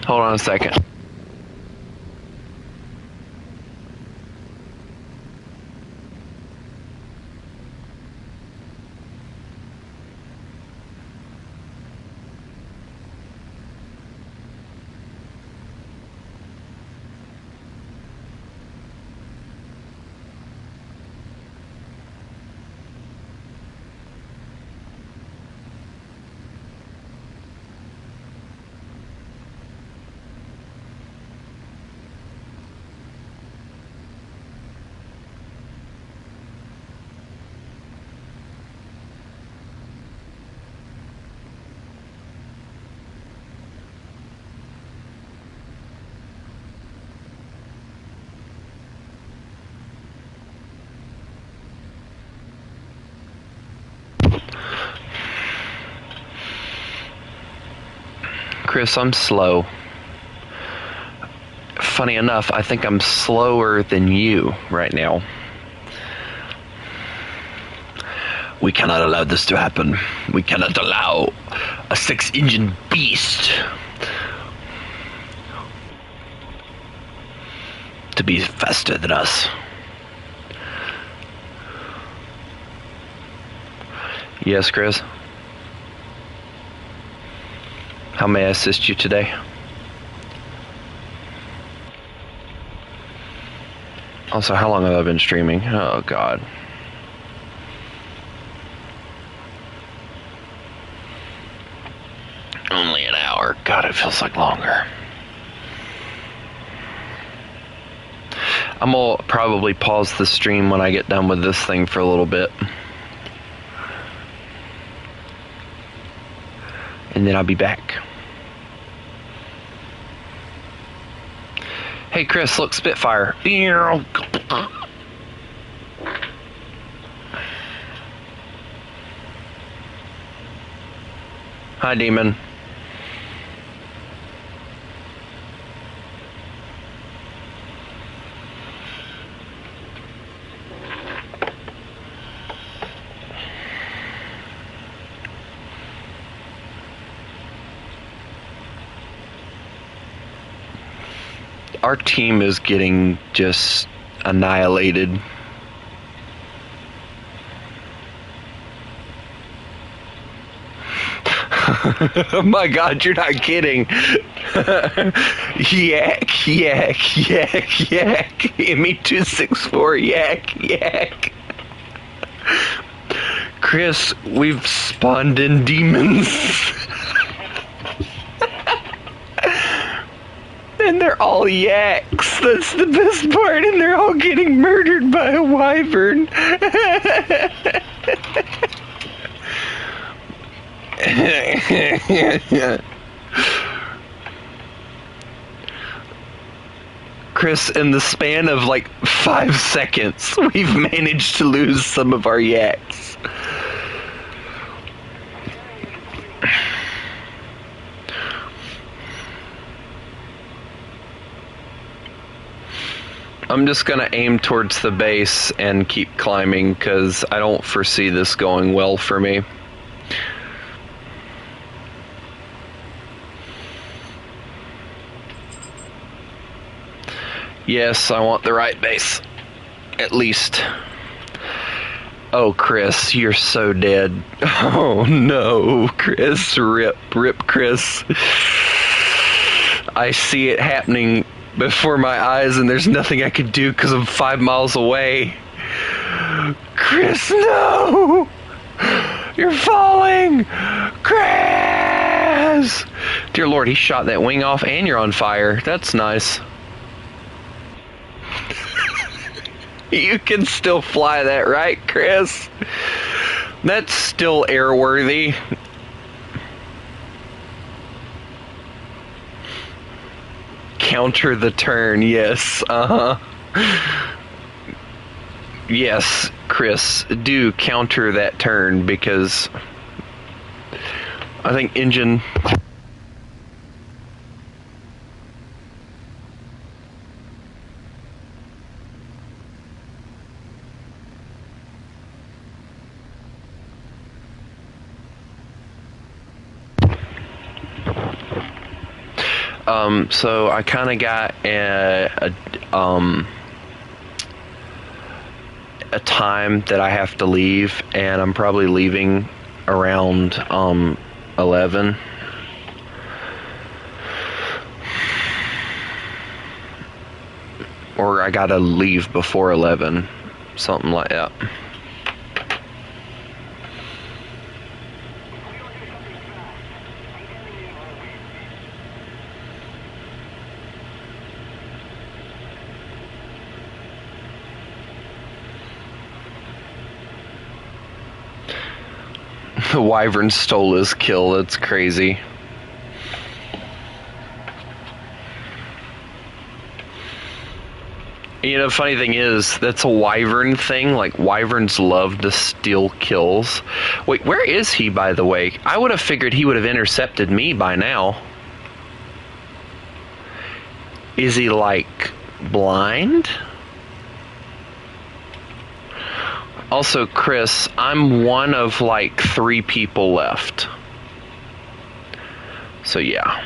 Hold on a second. Chris, I'm slow. Funny enough, I think I'm slower than you right now. We cannot allow this to happen. We cannot allow a 6-engine beast to be faster than us. Yes, Chris? How may I assist you today? Also, how long have I been streaming? Oh, God. Only an hour. God, it feels like longer. I'm gonna probably pause the stream when I get done with this thing for a little bit. And then I'll be back. Hey, Chris, look, Spitfire. Hi, Demon. Our team is getting just annihilated. Oh my God, you're not kidding. Yak, yak, yak, yak. ME264, yak, yak. Chris, we've spawned in demons. And they're all yaks. That's the best part. And they're all getting murdered by a wyvern. Chris, in the span of like 5 seconds, we've managed to lose some of our yaks. I'm just gonna aim towards the base and keep climbing because I don't foresee this going well for me. Yes, I want the right base. At least. Oh, Chris, you're so dead. Oh no, Chris, rip, Chris. I see it happening before my eyes and there's nothing I can do because I'm 5 miles away. Chris, no! You're falling! Chris! Dear Lord, he shot that wing off and you're on fire. That's nice. You can still fly that, right, Chris? That's still airworthy. Counter the turn, yes. Yes, Chris, do counter that turn because I think engine... So I kind of got a time that I have to leave, and I'm probably leaving around 11. Or I gotta leave before 11, something like that. The wyvern stole his kill. That's crazy. You know, the funny thing is, that's a wyvern thing. Like, wyverns love to steal kills. Wait, where is he, by the way? I would have figured he would have intercepted me by now. Is he, like, blind? Also, Chris, I'm one of like 3 people left. So yeah.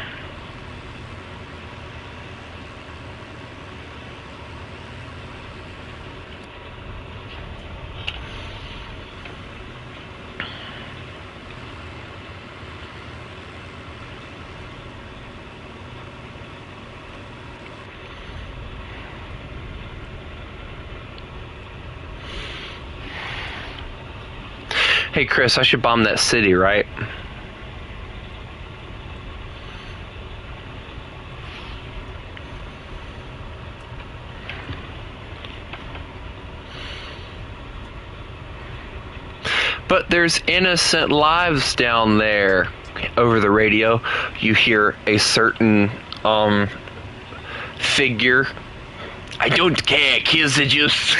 Hey Chris, I should bomb that city, right? But there's innocent lives down there. Over the radio, you hear a certain figure. I don't care, kiss the juice.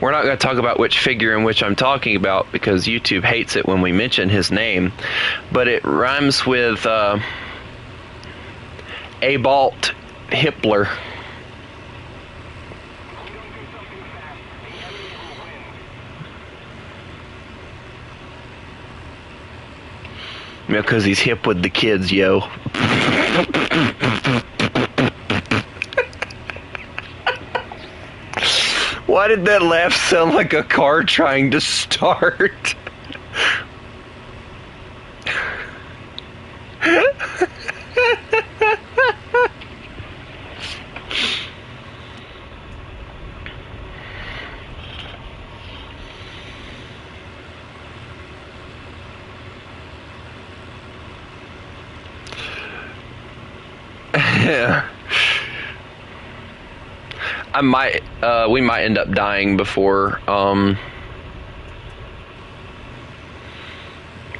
We're not going to talk about which figure in which I'm talking about because YouTube hates it when we mention his name, but it rhymes with Abalt Hippler. Because he's hip with the kids, yo. Why did that laugh sound like a car trying to start? Yeah. We might end up dying before, or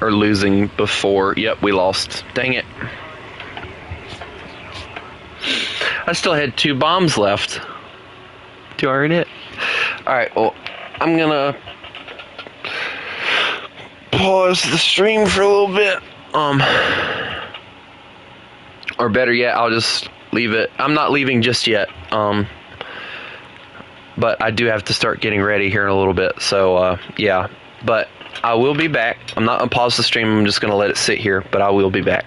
losing before. Yep, we lost. Dang it. I still had 2 bombs left. Darn it. Alright, well, I'm gonna pause the stream for a little bit. Or better yet, I'll just leave it. I'm not leaving just yet. But I do have to start getting ready here in a little bit. So, yeah. But I will be back. I'm not going to pause the stream. I'm just going to let it sit here. But I will be back.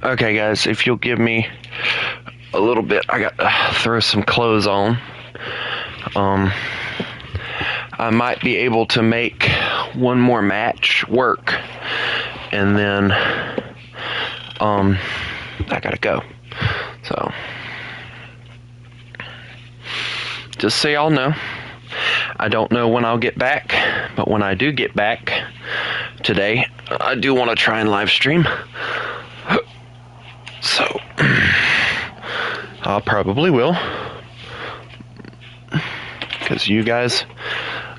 Okay, guys, if you'll give me a little bit, I got to throw some clothes on. I might be able to make one more match work, and then I gotta go. So just so y'all know, I don't know when I'll get back, but when I do get back today, I do want to try and live stream. So I probably will, because you guys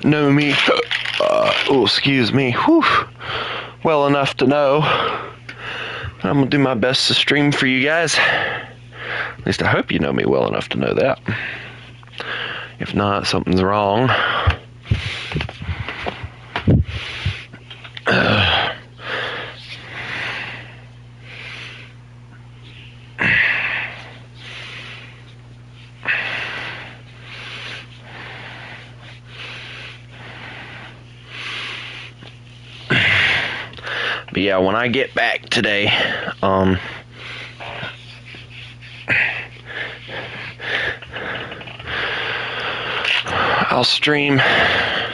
know me, excuse me, well enough to know I'm gonna do my best to stream for you guys. At least I hope you know me well enough to know that. If not, something's wrong. But yeah, when I get back today, I'll stream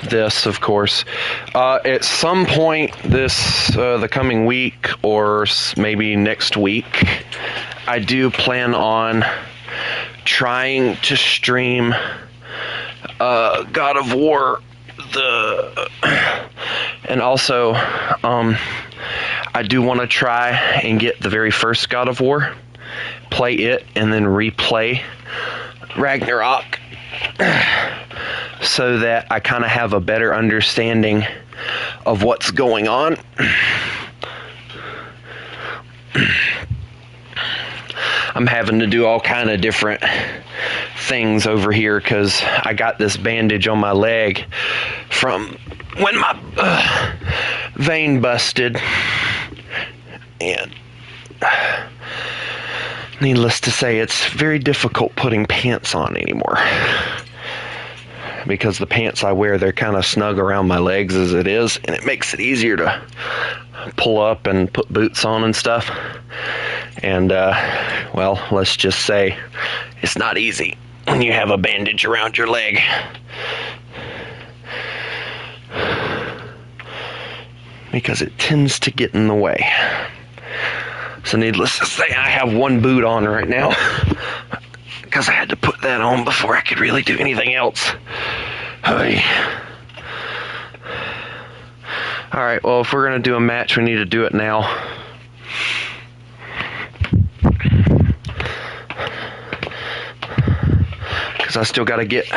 this, of course, at some point this the coming week, or maybe next week. I do plan on trying to stream God of War, and also I do want to try and get the very first God of War, play it, and then replay Ragnarok, so that I kind of have a better understanding of what's going on. I'm having to do all kind of different things over here because I got this bandage on my leg from when my vein busted, and needless to say, it's very difficult putting pants on anymore, because the pants I wear, they're kind of snug around my legs as it is, and it makes it easier to pull up and put boots on and stuff. And well, let's just say it's not easy when you have a bandage around your leg. Because it tends to get in the way. So needless to say, I have one boot on right now, because I had to put that on before I could really do anything else. Alright, well, if we're going to do a match, we need to do it now. Because I still got to get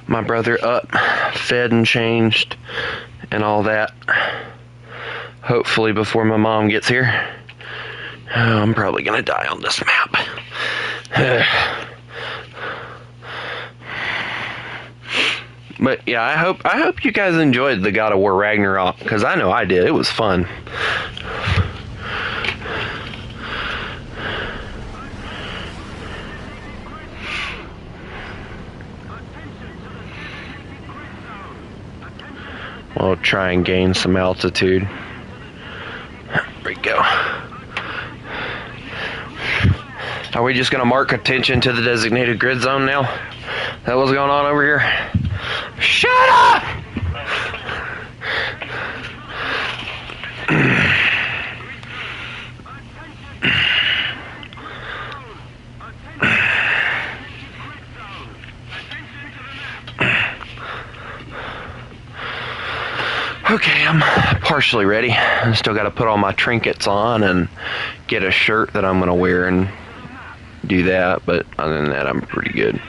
my brother up, fed and changed, and all that. Hopefully before my mom gets here. I'm probably going to die on this map. But yeah, I hope you guys enjoyed the God of War Ragnarok, because I know I did. It was fun. We'll try and gain some altitude. There we go. Are we just going to mark attention to the designated grid zone now? Is that what's going on over here? Shut up! Okay, I'm partially ready. I still got to put all my trinkets on and get a shirt that I'm going to wear and do that, but other than that, I'm pretty good.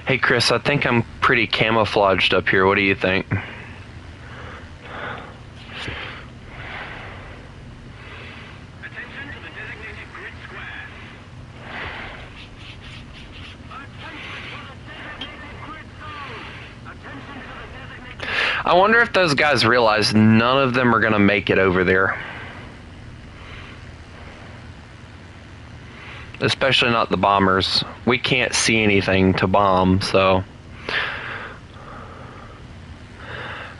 Hey Chris, I think I'm pretty camouflaged up here. What do you think? I wonder if those guys realize none of them are going to make it over there. Especially not the bombers. We can't see anything to bomb, so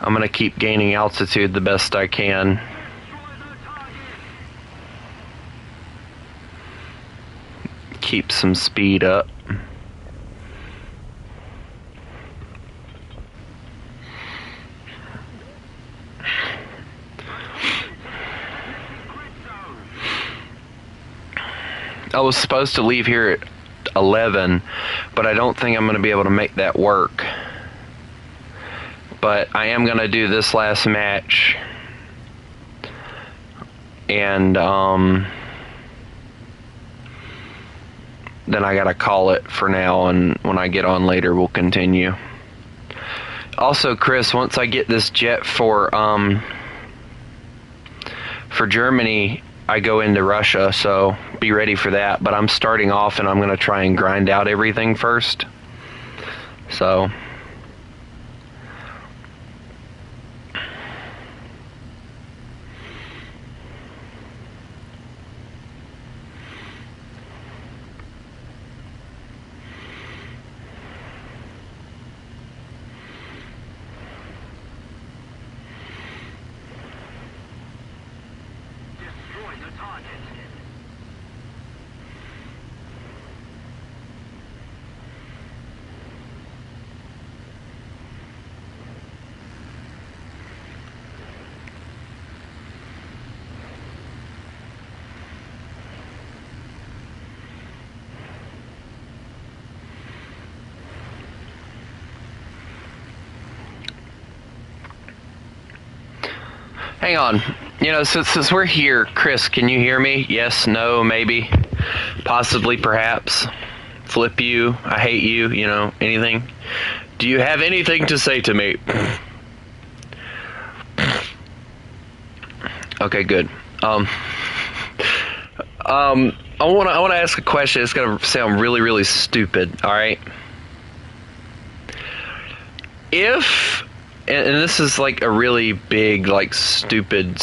I'm going to keep gaining altitude the best I can. Keep some speed up. I was supposed to leave here at 11, but I don't think I'm going to be able to make that work. But I am going to do this last match. And then I got to call it for now, and when I get on later, we'll continue. Also, Chris, once I get this jet for Germany, I go into Russia, so be ready for that. But I'm starting off, and I'm going to try and grind out everything first. So hang on. You know, since we're here, Chris, can you hear me? Yes, no, maybe, possibly, perhaps. Flip you, I hate you, you know, anything? Do you have anything to say to me? Okay, good. I want to ask a question. It's going to sound really, really stupid, all right? If, and this is like a really big, like stupid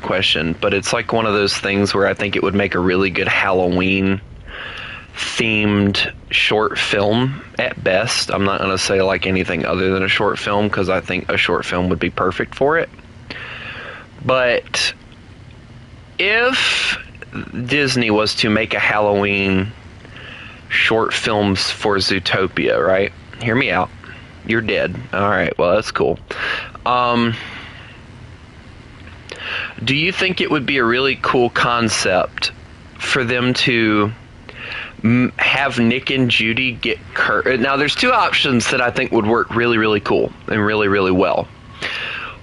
question, but it's like one of those things where I think it would make a really good Halloween themed short film at best. I'm not going to say like anything other than a short film, because I think a short film would be perfect for it. But if Disney was to make a Halloween short films for Zootopia, right? Hear me out. You're dead. Alright, well, that's cool. Do you think it would be a really cool concept for them to have Nick and Judy get cursed? Now, there's two options that I think would work really, really cool and really, really well.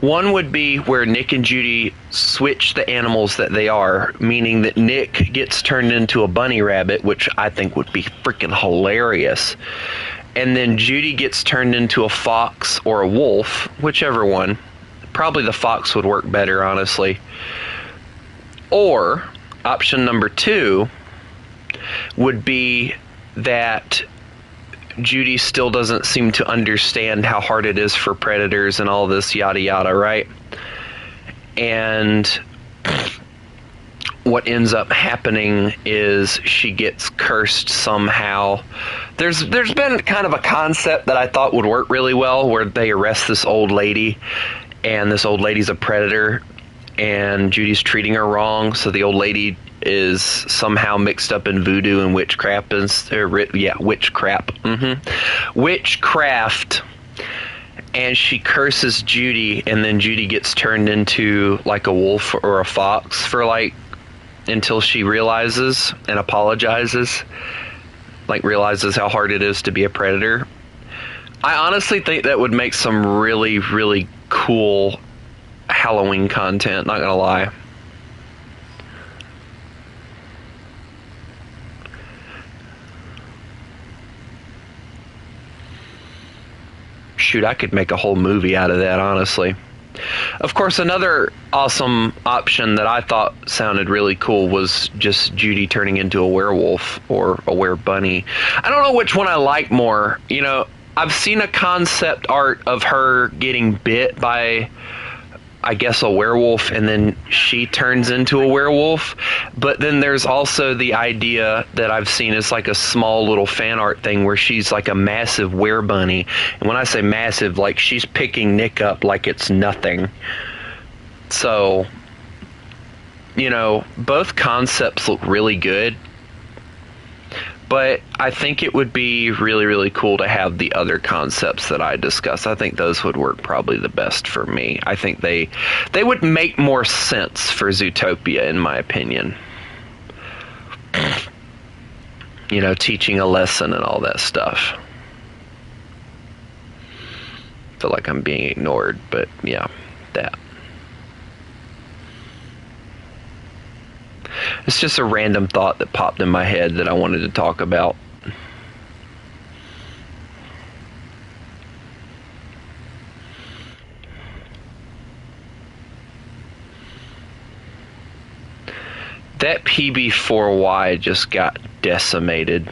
One would be where Nick and Judy switch the animals that they are, meaning that Nick gets turned into a bunny rabbit, which I think would be freaking hilarious. And then Judy gets turned into a fox or a wolf, whichever one. Probably the fox would work better, honestly. Or, option number 2 would be that Judy still doesn't seem to understand how hard it is for predators and all this yada yada, right? And what ends up happening is she gets cursed somehow. There's been kind of a concept that I thought would work really well, where they arrest this old lady, and this old lady's a predator, and Judy's treating her wrong, so the old lady is somehow mixed up in voodoo and witchcraft. Witchcraft. And she curses Judy, and then Judy gets turned into like a wolf or a fox for like until she realizes and apologizes, like realizes how hard it is to be a predator. I honestly think that would make some really, really cool Halloween content, not gonna lie. Shoot, I could make a whole movie out of that, honestly. Of course, another awesome option that I thought sounded really cool was just Judy turning into a werewolf or a werebunny. I don't know which one I like more. You know, I've seen a concept art of her getting bit by I guess, a werewolf, and then she turns into a werewolf. But then there's also the idea that I've seen is like a small little fan art thing where she's like a massive werebunny. And when I say massive, like she's picking Nick up like it's nothing. So, you know, both concepts look really good. But I think it would be really, really cool to have the other concepts that I discussed. I think those would work probably the best for me. I think they would make more sense for Zootopia, in my opinion. You know, teaching a lesson and all that stuff. Feel like I'm being ignored, but yeah, that. It's just a random thought that popped in my head that I wanted to talk about. That PB4Y just got decimated.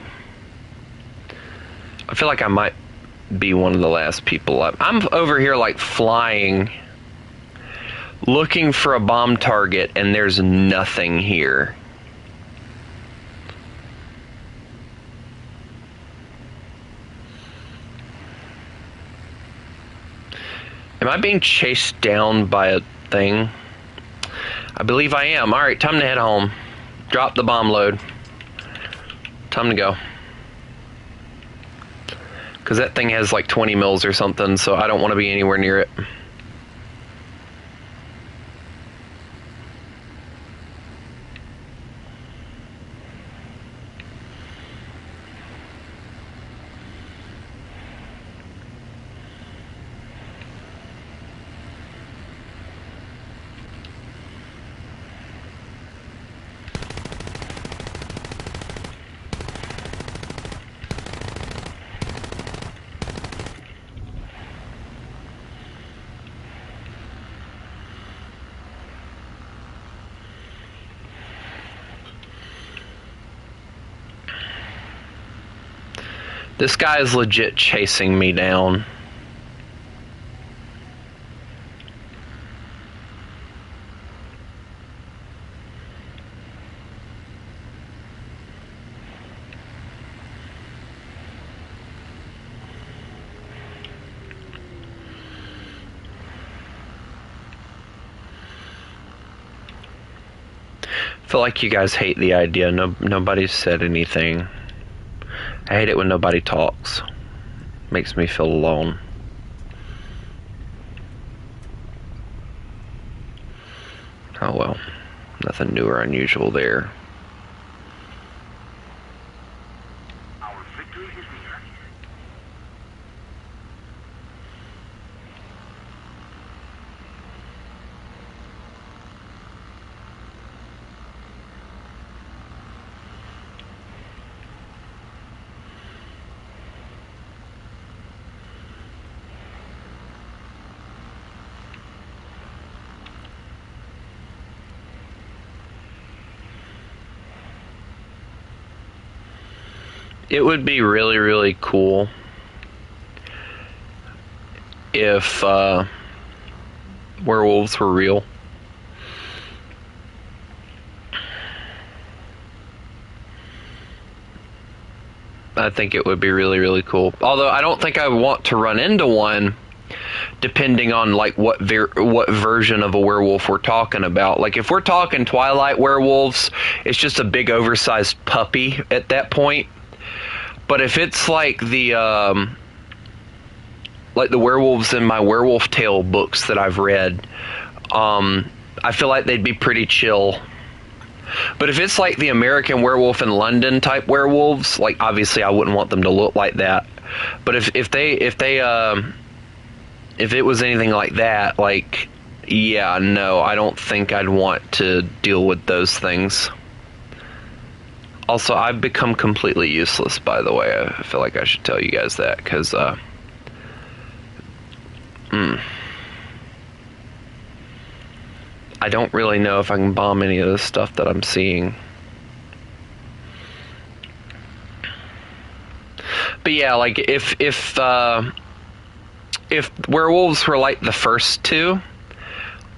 I feel like I might be one of the last people up. I'm over here like flying, looking for a bomb target, and there's nothing here. Am I being chased down by a thing? I believe I am. Alright, time to head home. Drop the bomb load. Time to go. Because that thing has like 20 mils or something, so I don't want to be anywhere near it. This guy is legit chasing me down. I feel like you guys hate the idea. Nobody said anything. I hate it when nobody talks. Makes me feel alone. Oh well. Nothing new or unusual there. Our victory is near. It would be really, really cool if werewolves were real. I think it would be really, really cool. Although I don't think I want to run into one, depending on like what version of a werewolf we're talking about. Like if we're talking Twilight werewolves, it's just a big oversized puppy at that point. But if it's like the werewolves in my Werewolf Tale books that I've read, I feel like they'd be pretty chill. But if it's like the American Werewolf in London type werewolves, like obviously I wouldn't want them to look like that. But if it was anything like that, like, yeah, no, I don't think I'd want to deal with those things. Also, I've become completely useless, by the way. I feel like I should tell you guys that, because, I don't really know if I can bomb any of the stuff that I'm seeing. But yeah, like, if werewolves were like the first two,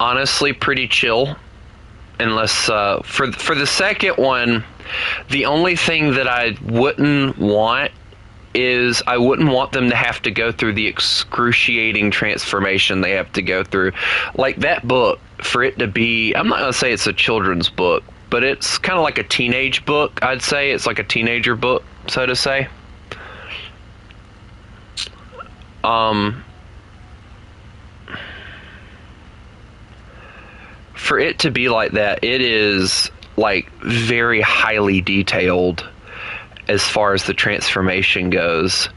honestly pretty chill. Unless for the second one, the only thing that I wouldn't want is I wouldn't want them to have to go through the excruciating transformation they have to go through. Like that book, for it to be, I'm not going to say it's a children's book, but it's kind of like a teenage book, I'd say. It's like a teenager book, so to say. For it to be like that, it is like very highly detailed as far as the transformation goes.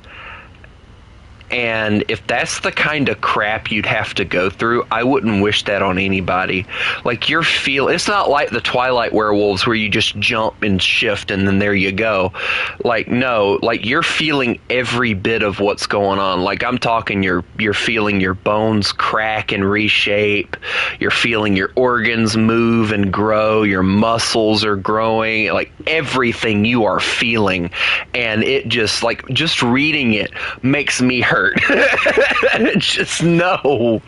And if that's the kind of crap you'd have to go through, I wouldn't wish that on anybody. Like, it's not like the Twilight werewolves where you just jump and shift and then there you go. Like, no, like you're feeling every bit of what's going on. Like, I'm talking you're feeling your bones crack and reshape. You're feeling your organs move and grow. Your muscles are growing. Like, everything you are feeling. And it just, like, just reading it makes me hurt. Just no.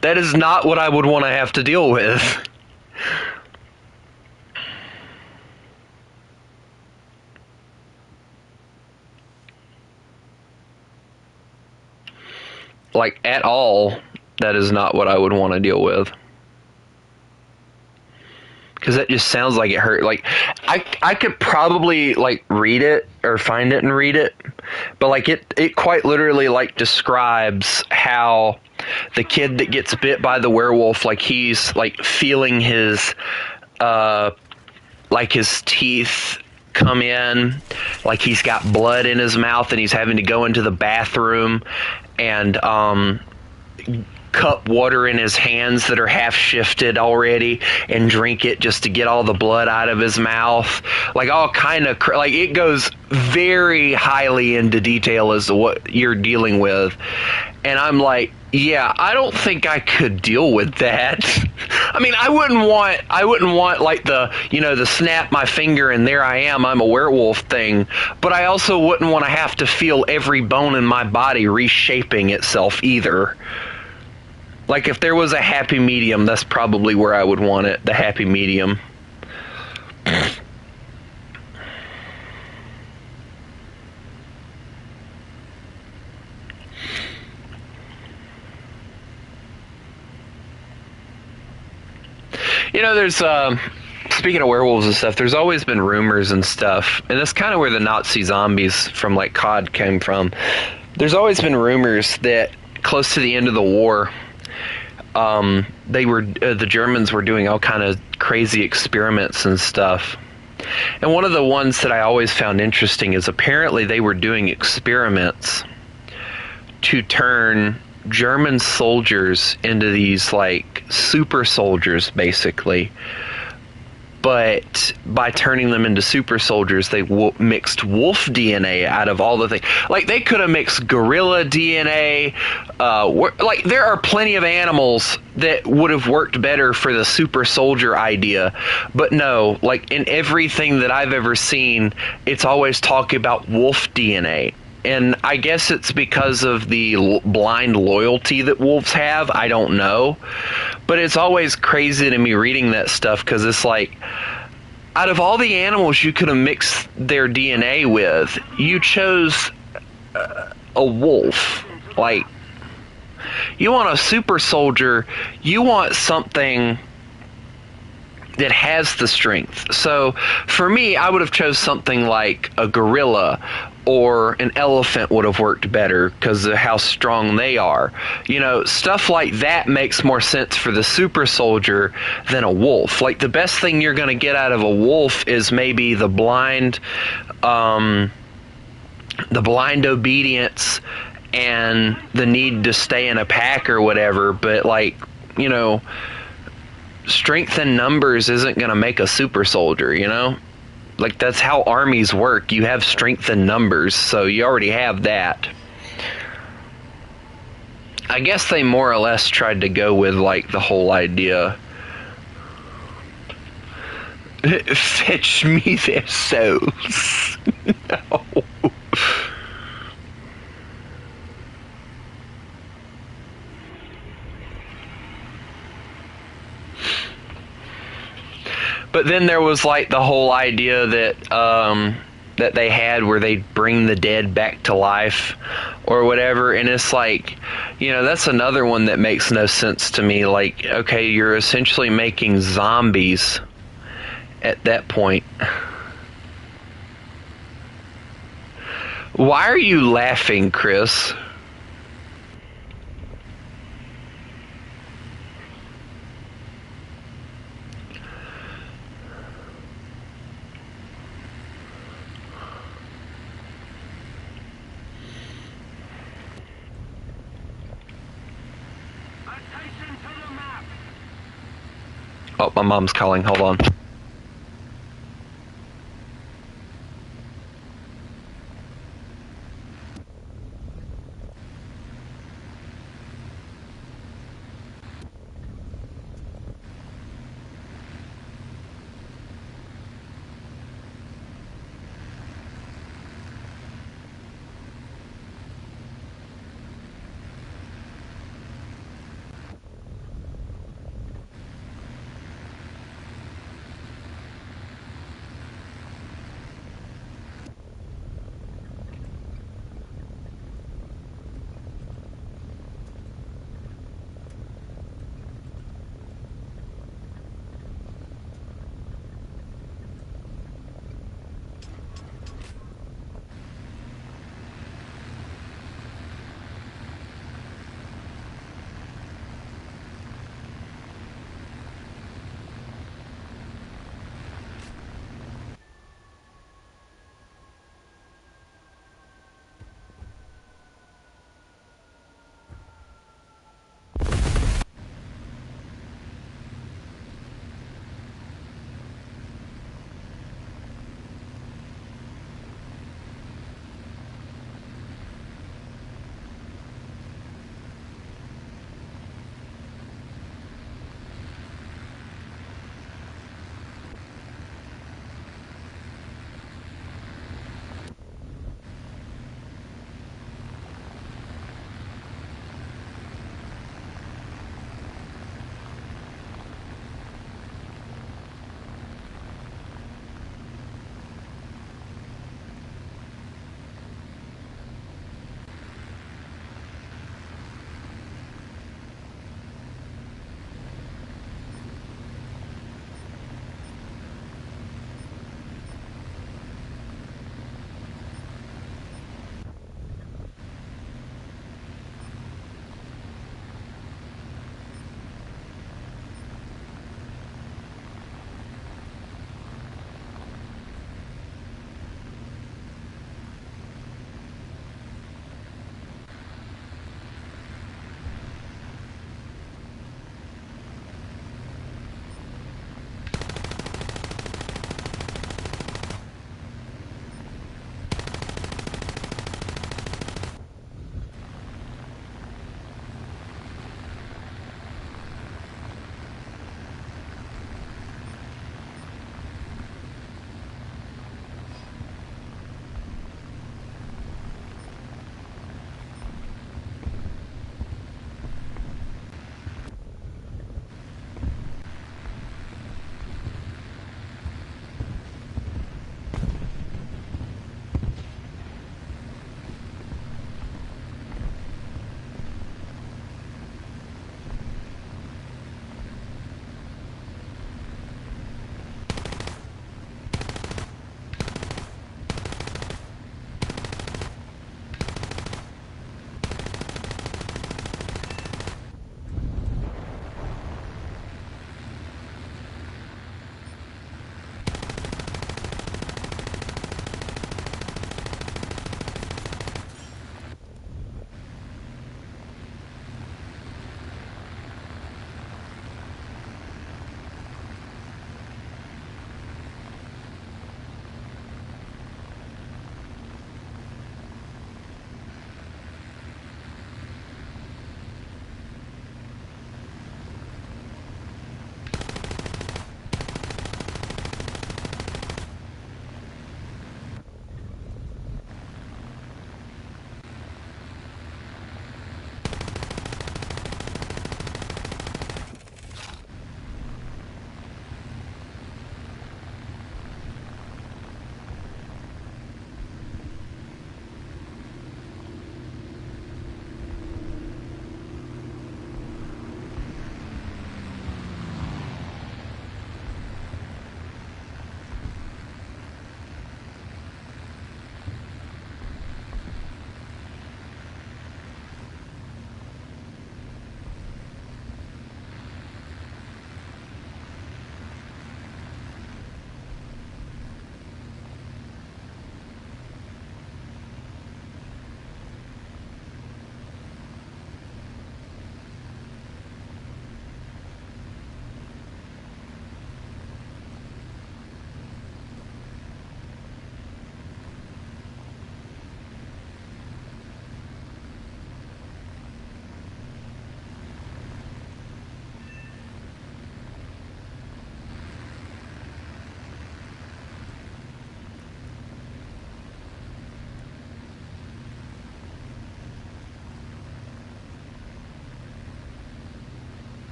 That is not what I would want to have to deal with. Like, at all, that is not what I would want to deal with. Because that just sounds like it hurt. Like, I could probably, like, read it or find it and read it. But, like, it quite literally, like, describes how the kid that gets bit by the werewolf, like, he's, like, feeling his, like, his teeth come in. Like, he's got blood in his mouth and he's having to go into the bathroom and, cup water in his hands that are half shifted already and drink it just to get all the blood out of his mouth. Like, all kind of like, it goes very highly into detail as to what you're dealing with. And I'm like, yeah, I don't think I could deal with that. I mean, I wouldn't want like the snap my finger and there I am, I'm a werewolf thing, but I also wouldn't want to have to feel every bone in my body reshaping itself either. Like, if there was a happy medium, that's probably where I would want it, the happy medium. There's, speaking of werewolves and stuff, there's always been rumors and stuff, and that's kind of where the Nazi zombies from, like, COD came from. There's always been rumors that close to the end of the war, the Germans were doing all kind of crazy experiments and stuff. And one of the ones that I always found interesting is apparently they were doing experiments to turn German soldiers into these, like, super soldiers, basically. But by turning them into super soldiers, they mixed wolf DNA out of all the things. Like, they could have mixed gorilla DNA. Like, there are plenty of animals that would have worked better for the super soldier idea. But no, like, in everything that I've ever seen, it's always talking about wolf DNA. And I guess it's because of the blind loyalty that wolves have. I don't know. But it's always crazy to me reading that stuff, because it's like, out of all the animals you could have mixed their DNA with, you chose a wolf. Like, you want a super soldier, you want something that has the strength. So for me, I would have chose something like a gorilla, or an elephant would have worked better because of how strong they are. Stuff like that makes more sense for the super soldier than a wolf. Like, the best thing you're going to get out of a wolf is maybe the blind obedience and the need to stay in a pack or whatever. But, like, strength in numbers isn't going to make a super soldier, Like, that's how armies work. You have strength in numbers, so you already have that. I guess they more or less tried to go with, like, the whole idea. Fetch me their souls. No. But then there was like the whole idea that they had where they bring the dead back to life or whatever, and it's like, that's another one that makes no sense to me. Like, okay, you're essentially making zombies at that point. Why are you laughing, Chris? Attention to the map. Oh, my mom's calling. Hold on.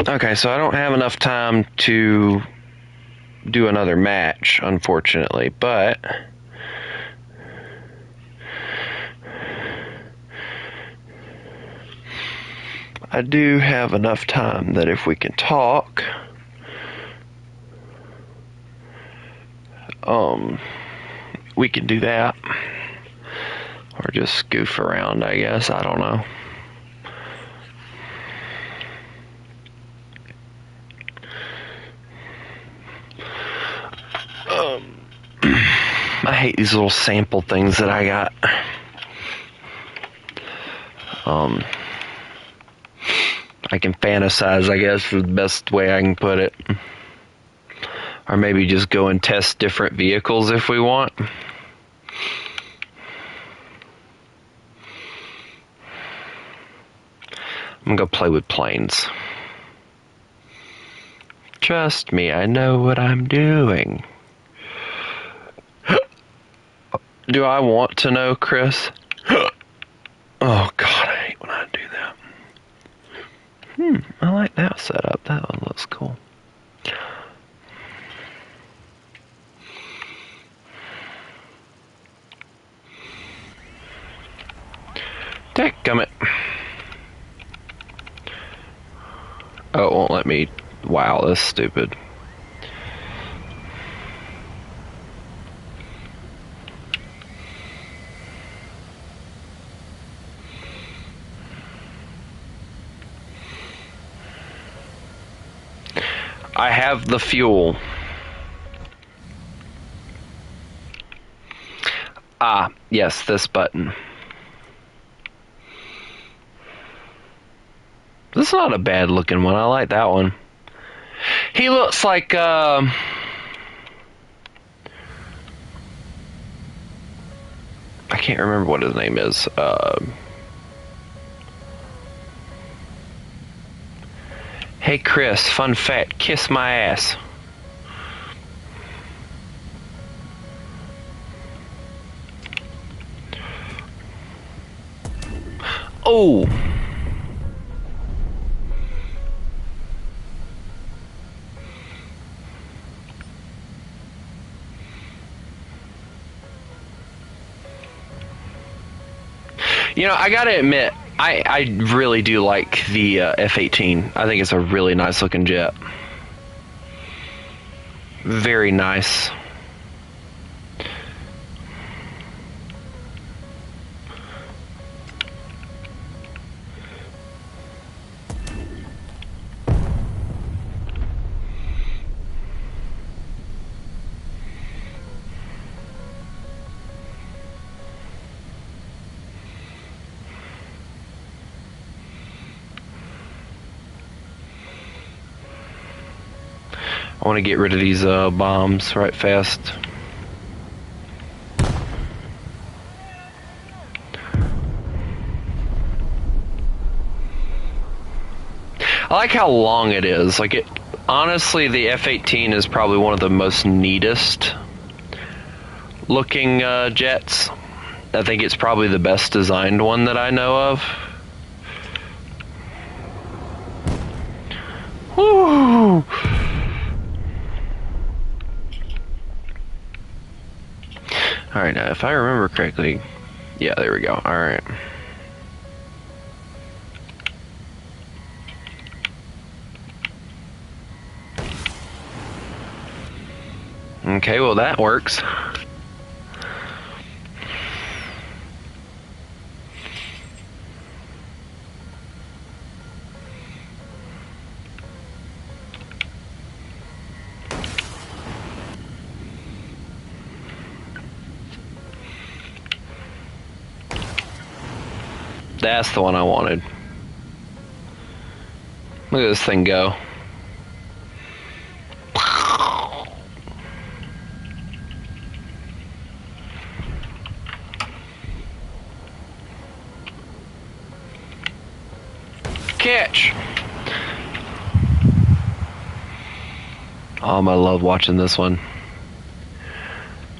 Okay, so I don't have enough time to do another match, unfortunately, but I do have enough time that if we can talk, we can do that. Or just goof around, I guess. I don't know. I hate these little sample things that I got. I can fantasize, I guess, is the best way I can put it. Or maybe just go and test different vehicles if we want. I'm gonna go play with planes. Trust me, I know what I'm doing. Do I want to know, Chris? Oh, God, I hate when I do that. I like that setup. That one looks cool. Dadgummit. Oh, it won't let me. Wow, that's stupid. I have the fuel. Ah, yes, this button. This is not a bad looking one. I like that one. He looks like, I can't remember what his name is. Hey Chris, fun fact, kiss my ass. Oh! You know, I gotta admit, I really do like the F-18. I think it's a really nice looking jet. Very nice. I want to get rid of these bombs right fast. I like how long it is. Like, it honestly, the F-18 is probably one of the most neatest looking jets. I think it's probably the best designed one that I know of. Woo! Alright, now if I remember correctly, yeah, there we go. Alright. Okay, well that works. That's the one I wanted. Look at this thing go. Catch! I love watching this one.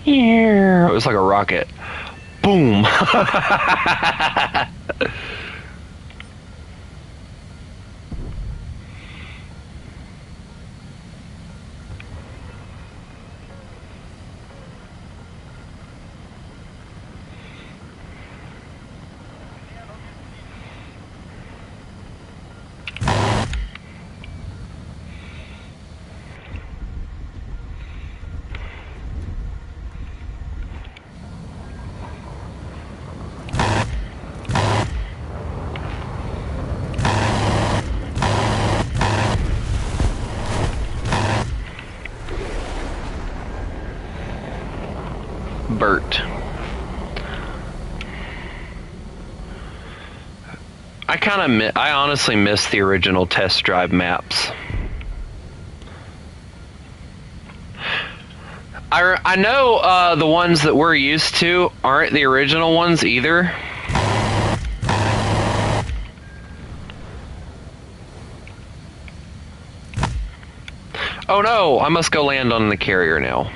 Yeah, it was like a rocket. Boom! Bert. I honestly miss the original test drive maps. I know the ones that we're used to aren't the original ones either. Oh no, I must go land on the carrier now.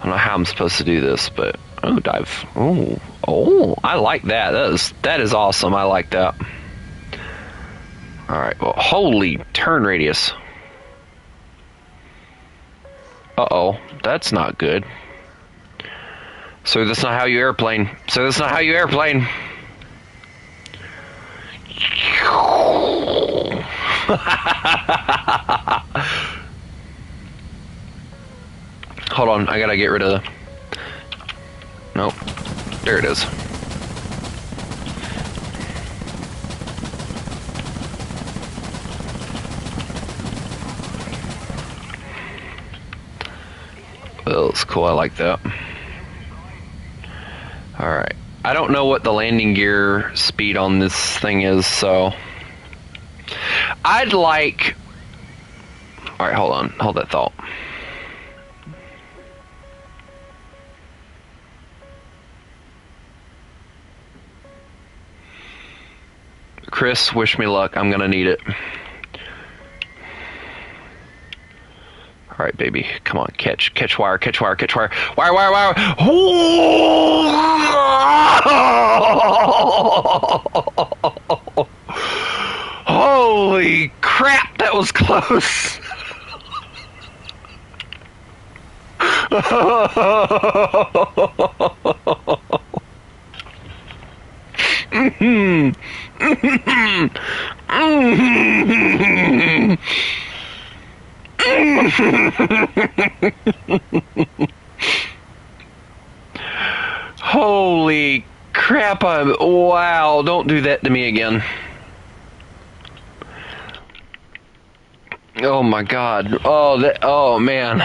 I don't know how I'm supposed to do this, but oh, dive. Oh, I like that. That is awesome. I like that. All right. Well, holy turn radius. Uh-oh, that's not good. So that's not how you airplane. Hold on, I gotta get rid of the... Nope. There it is. Well, it's cool, I like that. Alright. I don't know what the landing gear speed on this thing is, so... I'd like... Alright, hold on. Hold that thought. Chris, wish me luck. I'm gonna need it. Alright, baby. Come on. Catch wire. Wire. Oh! Holy crap, that was close. Holy crap, wow, don't do that to me again. Oh my god. Oh man.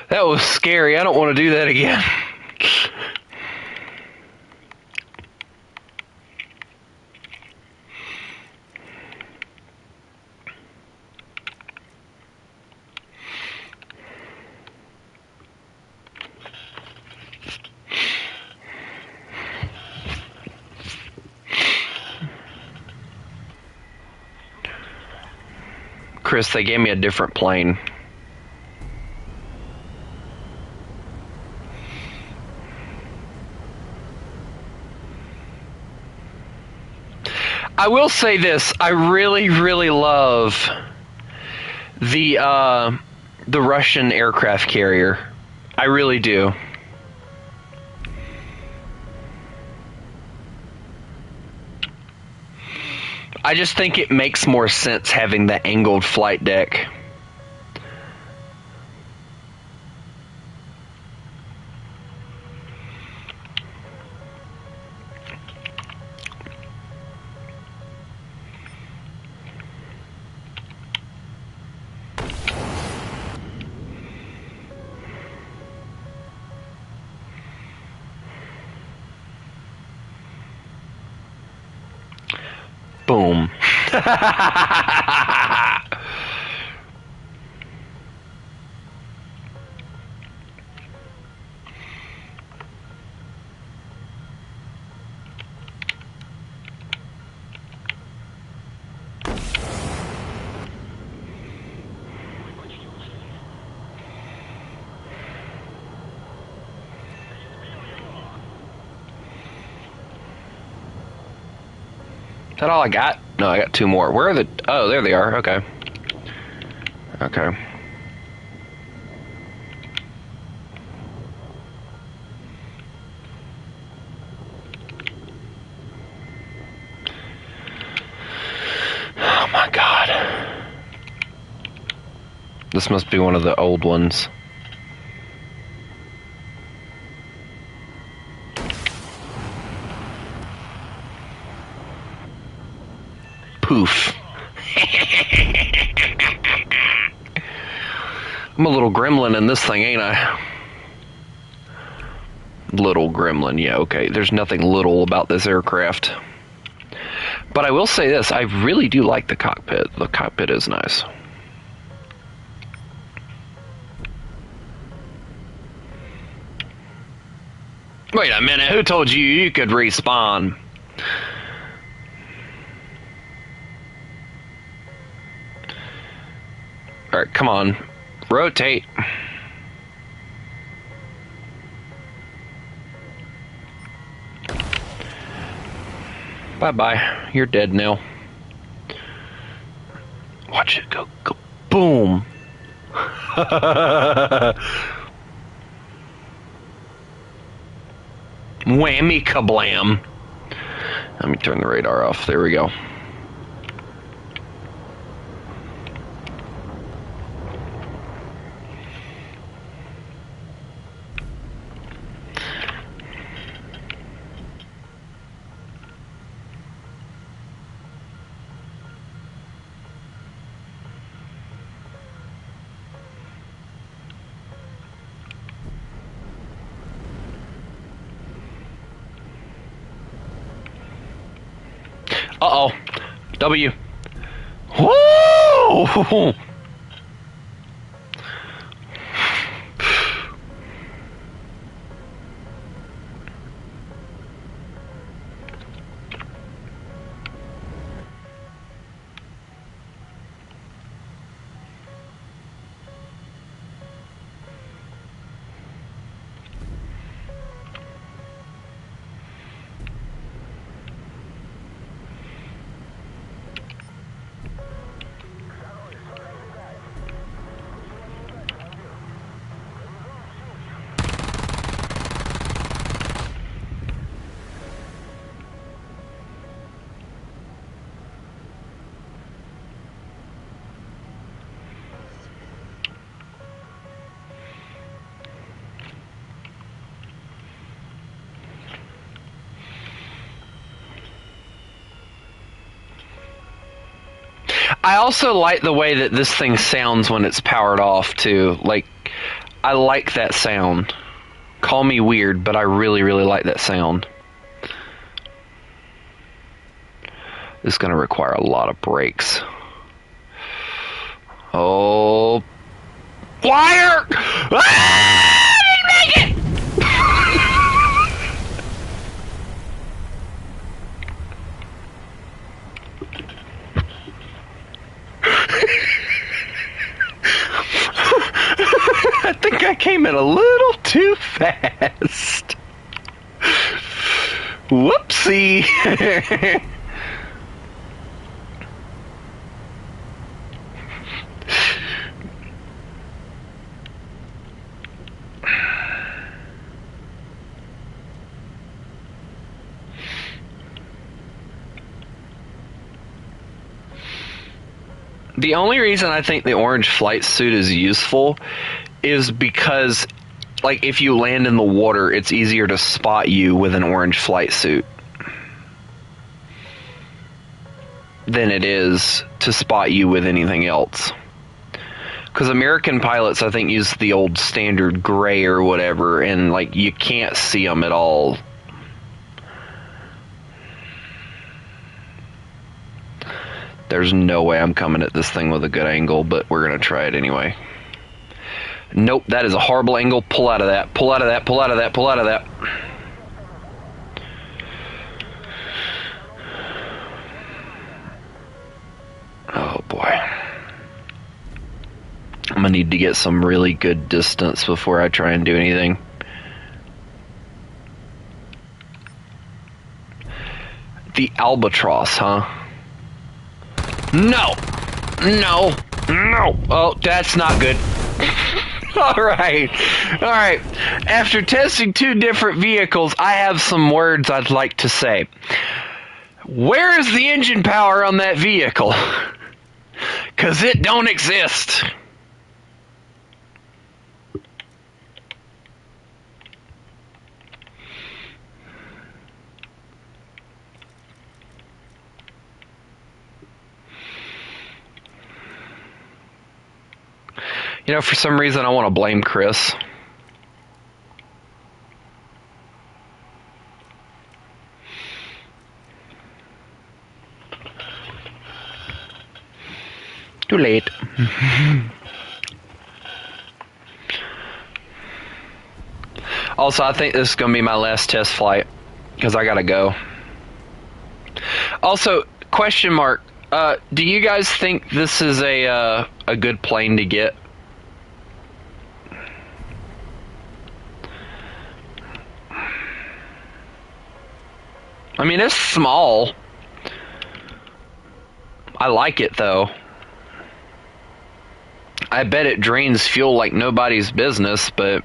That was scary. I don't want to do that again. Chris, they gave me a different plane. I will say this, I really, really love the Russian aircraft carrier. I really do. I just think it makes more sense having the angled flight deck. Boom. Is that all I got? No, I got two more. Where are the... Oh, there they are. Okay. Okay. Oh my god. This must be one of the old ones. Poof. I'm a little gremlin in this thing, ain't I? Little gremlin, yeah, okay. There's nothing little about this aircraft. But I will say this, I really do like the cockpit. The cockpit is nice. Wait a minute, who told you you could respawn? Alright, come on. Rotate. Bye-bye. You're dead now. Watch it go. Go. Boom. Whammy kablam. Let me turn the radar off. There we go. Uh-oh. W. Woo! I also like the way that this thing sounds when it's powered off, too. Like, I like that sound. Call me weird, but I really, really like that sound. This is going to require a lot of brakes. Oh. Wire! Ah! I didn't make it! I think I came in a little too fast. Whoopsie. The only reason I think the orange flight suit is useful is because, like, if you land in the water, it's easier to spot you with an orange flight suit than it is to spot you with anything else. Because American pilots, I think, use the old standard gray or whatever, and, like, you can't see them at all. There's no way I'm coming at this thing with a good angle, but we're going to try it anyway. Nope, that is a horrible angle. Pull out of that. Pull out of that. Pull out of that. Pull out of that. Oh, boy. I'm going to need to get some really good distance before I try and do anything. The albatross, huh? No! No! No! Oh, that's not good. Alright. Alright. After testing two different vehicles, I have some words I'd like to say. Where is the engine power on that vehicle? 'Cause it don't exist. You know, for some reason I want to blame Chris. too late. Also, I think this is going to be my last test flight because I got to go. Also, question mark. Do you guys think this is a good plane to get? I mean, it's small. I like it, though. I bet it drains fuel like nobody's business, but...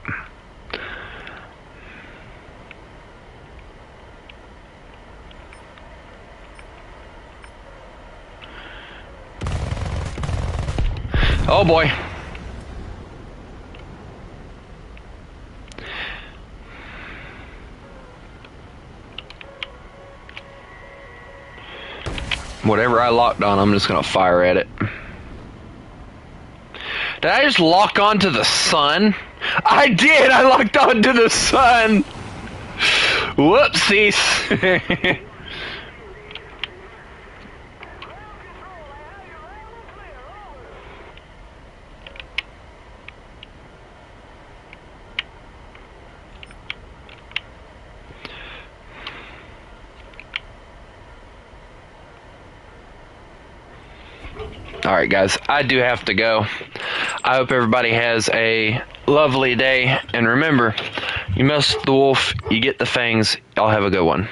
Oh, boy. Whatever I locked on, I'm just going to fire at it. Did I just lock onto the sun? I did! I locked onto the sun! Whoopsies! Alright guys, I do have to go. I hope everybody has a lovely day, and remember, you mess with the wolf, you get the fangs. Y'all have a good one.